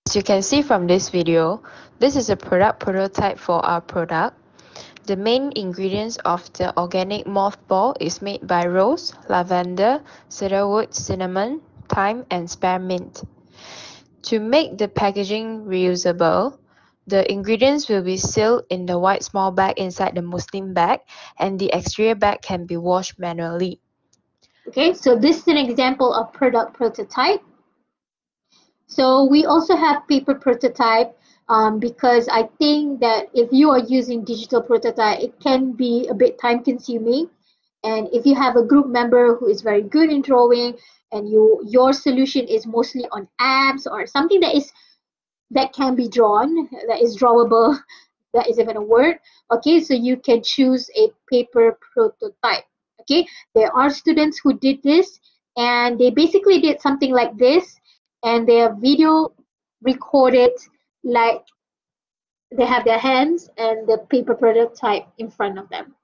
As you can see from this video, this is a product prototype for our product. The main ingredients of the organic mothball is made by rose, lavender, cedarwood, cinnamon, thyme, and spearmint. To make the packaging reusable, the ingredients will be sealed in the white small bag inside the muslin bag, and the exterior bag can be washed manually. Okay, so this is an example of product prototype. So we also have paper prototype because I think that if you are using digital prototype, it can be a bit time consuming. And if you have a group member who is very good in drawing and your solution is mostly on apps or something that can be drawn, that is drawable, that is even a word. Okay, so you can choose a paper prototype. Okay, there are students who did this and they basically did something like this, and their video recorded like they have their hands and the paper prototype in front of them.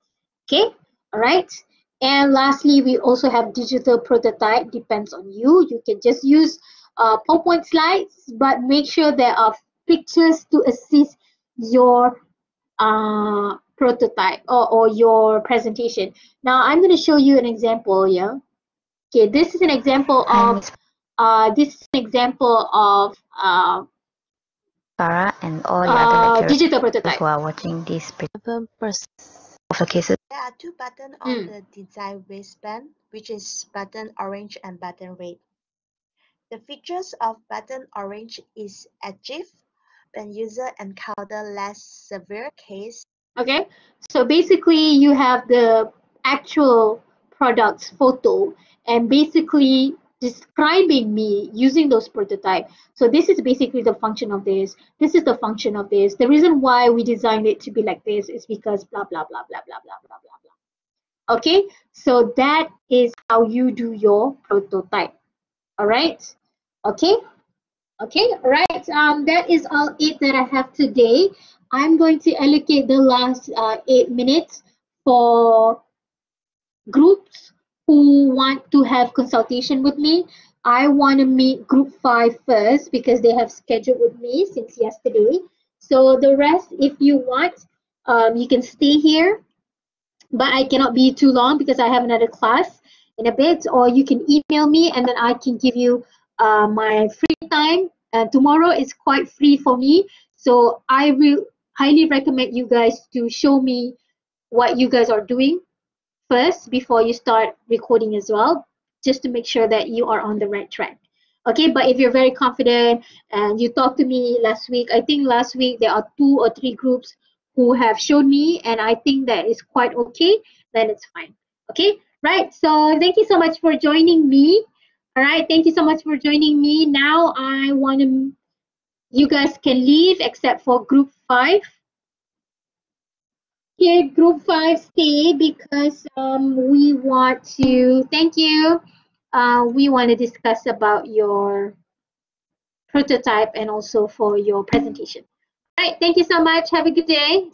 Okay, all right. And lastly, we also have digital prototype. Depends on you. You can just use PowerPoint slides, but make sure there are pictures to assist your prototype or your presentation. Now I'm going to show you an example. Yeah. Okay, this is an example of Farah and all the other lecturers digital prototype. who are watching this presentation of the cases. There are two buttons on the design waistband, which is button orange and button red. The features of button orange is achieved when user encounter less severe case. Okay, so basically you have the actual product's photo and basically describing me using those prototype. So this is basically the function of this. This is the function of this. The reason why we designed it to be like this is because blah blah blah blah blah blah blah blah blah. Okay, so that is how you do your prototype. All right. Okay. Okay, right. That is all 8 that I have today. I'm going to allocate the last 8 minutes for groups who want to have consultation with me. I want to meet group 5 first because they have scheduled with me since yesterday. So the rest, if you want, you can stay here, but I cannot be too long because I have another class in a bit, or you can email me and then I can give you my free time. Tomorrow is quite free for me, so I will highly recommend you guys to show me what you guys are doing first before you start recording as well, just to make sure that you are on the right track. Okay, but if you're very confident and you talked to me last week, I think last week there are 2 or 3 groups who have shown me and I think that is quite okay, then it's fine. Okay, right, so thank you so much for joining me. All right, thank you so much for joining me. Now I want to, you guys can leave except for group 5. Okay, group 5 stay because we want to, thank you. We want to discuss about your prototype and also for your presentation. All right, thank you so much. Have a good day.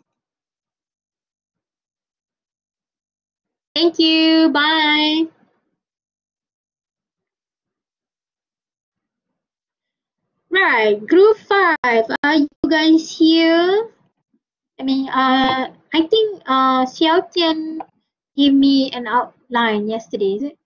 Thank you. Bye. Right, group 5. Are you guys here? I mean, I think Xiao Tian gave me an outline yesterday, is it?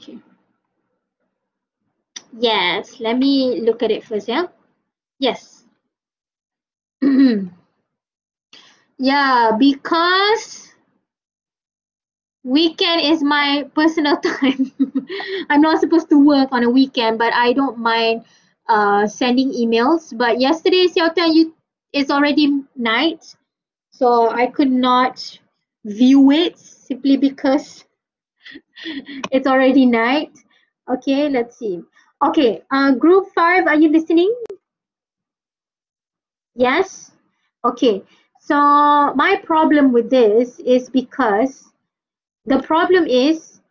Okay. Yes, let me look at it first, yeah? Yes. Yeah, because weekend is my personal time. I'm not supposed to work on a weekend, but I don't mind sending emails. But yesterday, Xiaotan, it's already night, so I could not view it simply because it's already night. Okay, let's see. Okay, group 5, are you listening? Yes? Okay, so my problem with this is because the problem is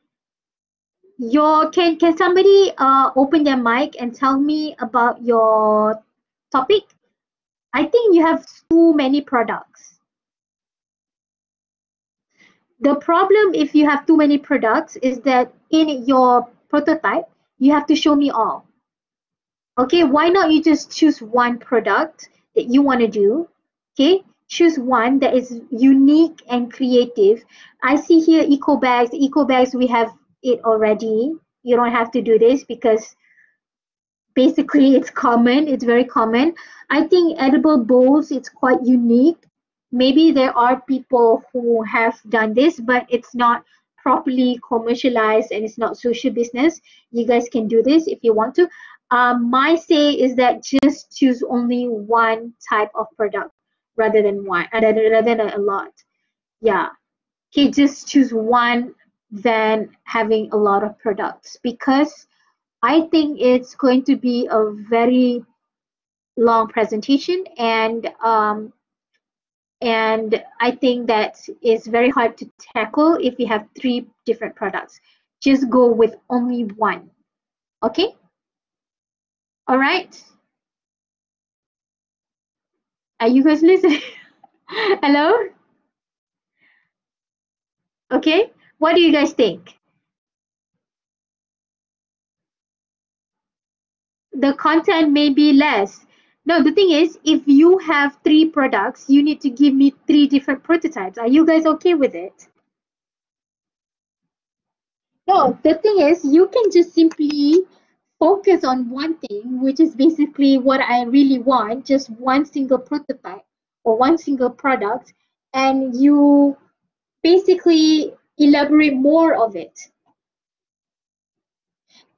can somebody open their mic and tell me about your topic? I think you have too many products. The problem if you have too many products is that in your prototype, you have to show me all. Okay, why not you just choose one product that you want to do? Okay, choose one that is unique and creative. I see here eco bags. Eco bags, we have it already. You don't have to do this because basically it's common, it's very common. I think edible bowls, it's quite unique. Maybe there are people who have done this, but it's not properly commercialized and it's not social business. You guys can do this if you want to. My say is that just choose only one type of product rather than one, rather than a lot. Yeah, okay, just choose one than having a lot of products, because I think it's going to be a very long presentation, and I think that is very hard to tackle if you have 3 different products. Just go with only one. Okay? All right. Are you guys listening? Hello? Okay. What do you guys think? The content may be less. No, the thing is, if you have 3 products, you need to give me 3 different prototypes. Are you guys okay with it? No, the thing is, you can just simply focus on one thing, which is basically what I really want, just one single prototype or one single product, and you basically elaborate more of it.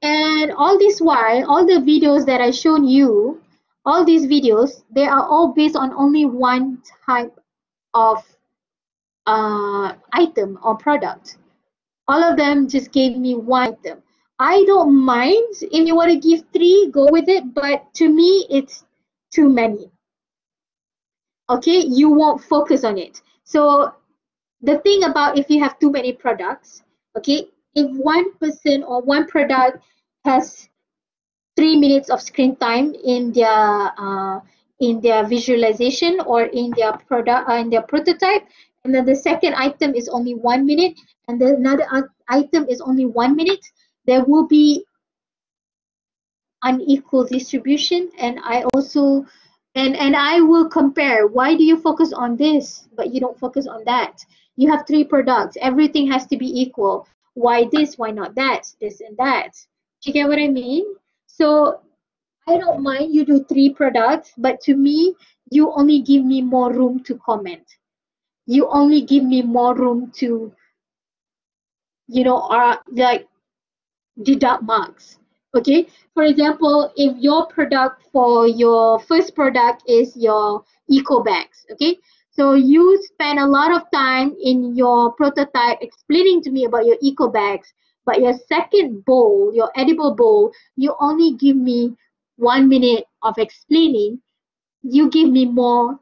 And all this while, all the videos that I shown you, all these videos, they are all based on only one type of item or product. All of them just gave me one item. I don't mind if you want to give 3, go with it, but to me, it's too many. Okay, you won't focus on it. So the thing about if you have too many products, okay, if one person or one product has 3 minutes of screen time in their visualization or in their product in their prototype, and then the second item is only 1 minute, and then another item is only 1 minute, there will be unequal distribution. And I also and I will compare, why do you focus on this but you don't focus on that? You have 3 products, everything has to be equal. Why this, why not that, this and that? Do you get what I mean? So I don't mind you do 3 products, but to me, you only give me more room to comment. You only give me more room to, like deduct marks. Okay. For example, if your product for your first product is your eco bags, okay, so you spend a lot of time in your prototype explaining to me about your eco bags, but your second bowl, your edible bowl, you only give me 1 minute of explaining. You give me more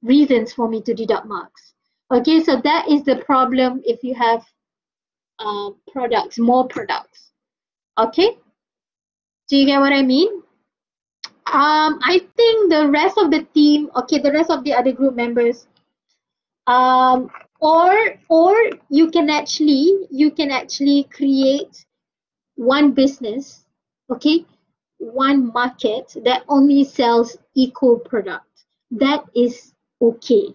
reasons for me to deduct marks. Okay, so that is the problem if you have products, more products. Okay, do you get what I mean? I think the rest of the team, okay, the rest of the other group members, or you can actually create one business, okay, one market that only sells eco product. That is okay.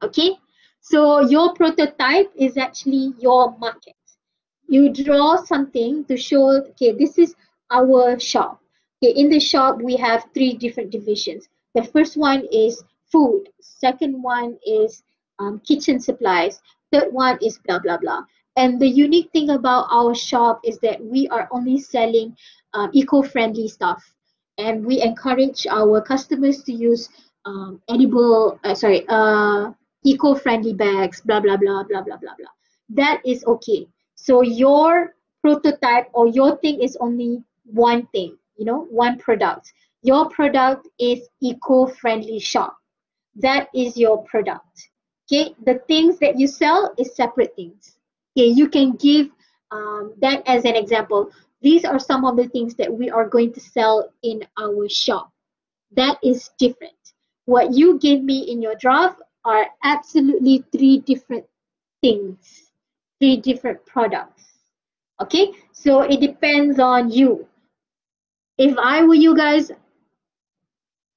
Okay, so your prototype is actually your market. You draw something to show, okay, this is our shop. Okay, in the shop we have 3 different divisions. The first one is food, second one is kitchen supplies, third one is blah blah blah. And the unique thing about our shop is that we are only selling eco-friendly stuff, and we encourage our customers to use eco-friendly bags, blah blah blah blah blah blah blah. That is okay. So your prototype or your thing is only one thing, one product. Your product is eco-friendly shop. That is your product. Okay, the things that you sell is separate things. Okay, you can give that as an example. These are some of the things that we are going to sell in our shop. That is different. What you gave me in your draft are absolutely 3 different things. 3 different products. Okay, so it depends on you. If I were you guys,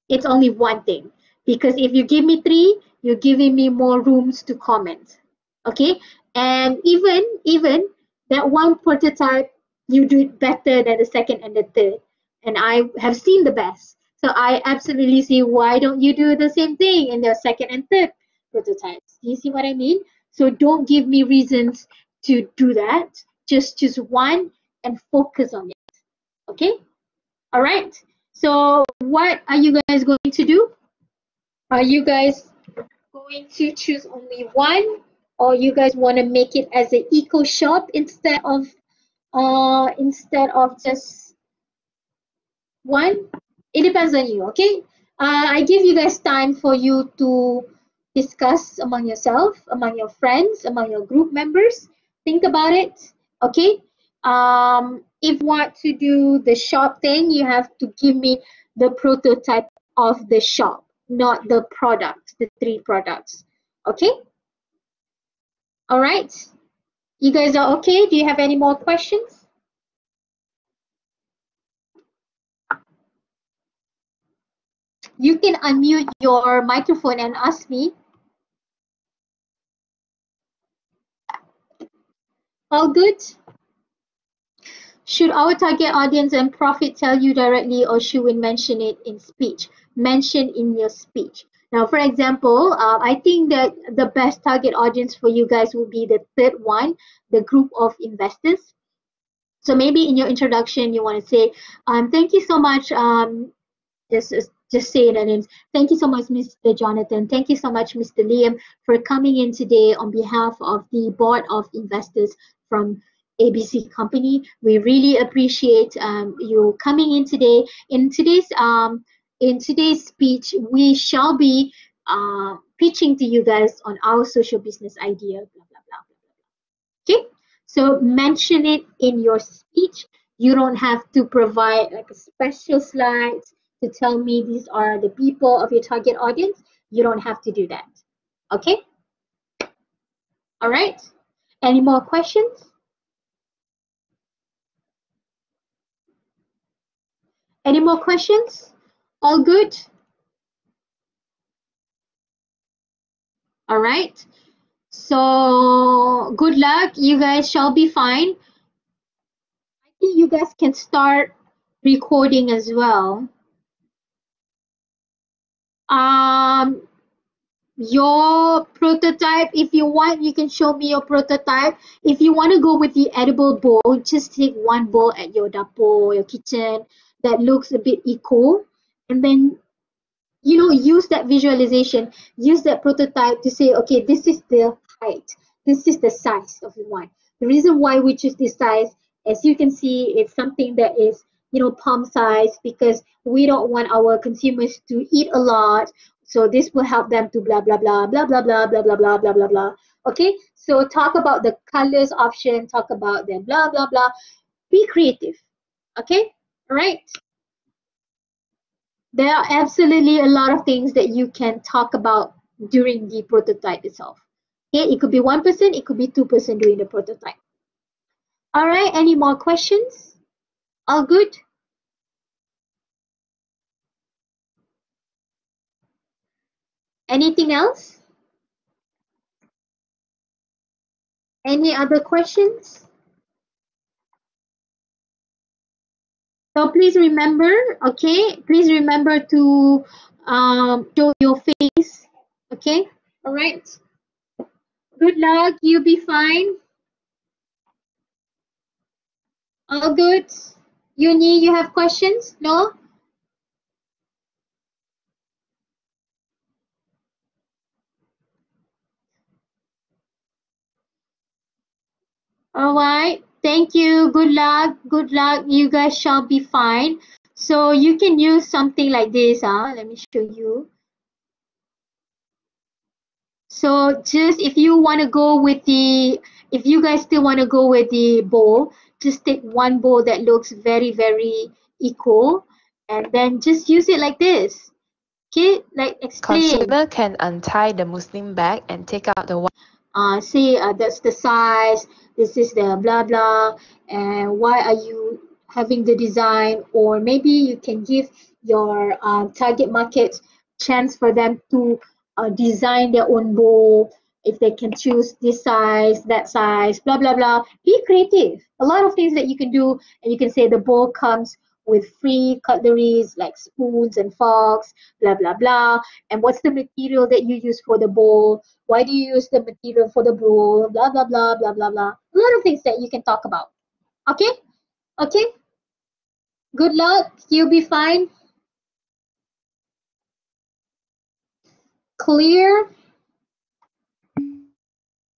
it's only one thing, because if you give me 3, you're giving me more rooms to comment. Okay, and even that one prototype, you do it better than the second and the third, and I have seen the best, so I absolutely see why don't you do the same thing in the second and third prototypes. Do you see what I mean? So don't give me reasons to do that. Just choose one and focus on it. Okay, all right, so what are you guys going to do? Are you guys going to choose only one, or you guys want to make it as an eco shop instead of just one? It depends on you. Okay, I give you guys time for you to discuss among yourself, among your friends, among your group members. Think about it. Okay, if you want to do the shop thing, you have to give me the prototype of the shop, not the products, the 3 products. Okay, all right, you guys are okay? Do you have any more questions? You can unmute your microphone and ask me. All good? Should our target audience and profit tell you directly, or should we mention it in speech? Mention in your speech. Now, for example, I think that the best target audience for you guys will be the third one, the group of investors. So maybe in your introduction, you want to say, thank you so much. Just say their names. Thank you so much, Mr. Jonathan. Thank you so much, Mr. Liam, for coming in today on behalf of the board of investors from ABC Company. We really appreciate you coming in today. In today's speech, we shall be pitching to you guys on our social business idea. Blah blah blah. Okay, so mention it in your speech. You don't have to provide like a special slides to tell me these are the people of your target audience. You don't have to do that. Okay, all right, any more questions? Any more questions? All good? All right, so good luck, you guys shall be fine. I think you guys can start recording as well. Your prototype, if you want, you can show me your prototype. If you want to go with the edible bowl, just take one bowl at your dapur, your kitchen, that looks a bit eco, and then use that visualization, use that prototype to say, okay, this is the height, this is the size of the one. The reason why we choose this size, as you can see, it's something that is palm size, because we don't want our consumers to eat a lot, so this will help them to blah blah blah blah blah blah blah blah blah blah blah blah. Okay, so talk about the colors option, talk about the blah blah blah, be creative. Okay, all right. There are absolutely a lot of things that you can talk about during the prototype itself. Okay, it could be one person, it could be 2% doing the prototype. All right, any more questions? All good? Anything else? Any other questions? So please remember, okay, please remember to show your face. Okay, all right. Good luck, you'll be fine. All good? Uni, you have questions? No? All right. Thank you. Good luck. Good luck. You guys shall be fine. So you can use something like this. Let me show you. So just if you want to go with if you guys still want to go with the bowl, just take one bowl that looks very, very equal, and then just use it like this. Okay, like explain. Consumer can untie the Muslim bag and take out the one. say that's the size, this is the blah blah, and why are you having the design. Or maybe you can give your target market chance for them to design their own bowl, if they can choose this size, that size, blah blah blah. Be creative, a lot of things that you can do. And you can say the bowl comes with free cutleries like spoons and forks, blah blah blah. And what's the material that you use for the bowl, why do you use the material for the bowl, blah blah blah blah blah blah. A lot of things that you can talk about. Okay, okay, good luck, you'll be fine. Clear.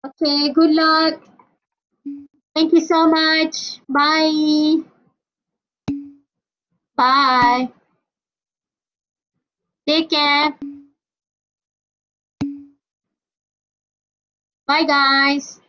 Okay, good luck. Thank you so much. Bye. Bye. Take care. Bye, guys.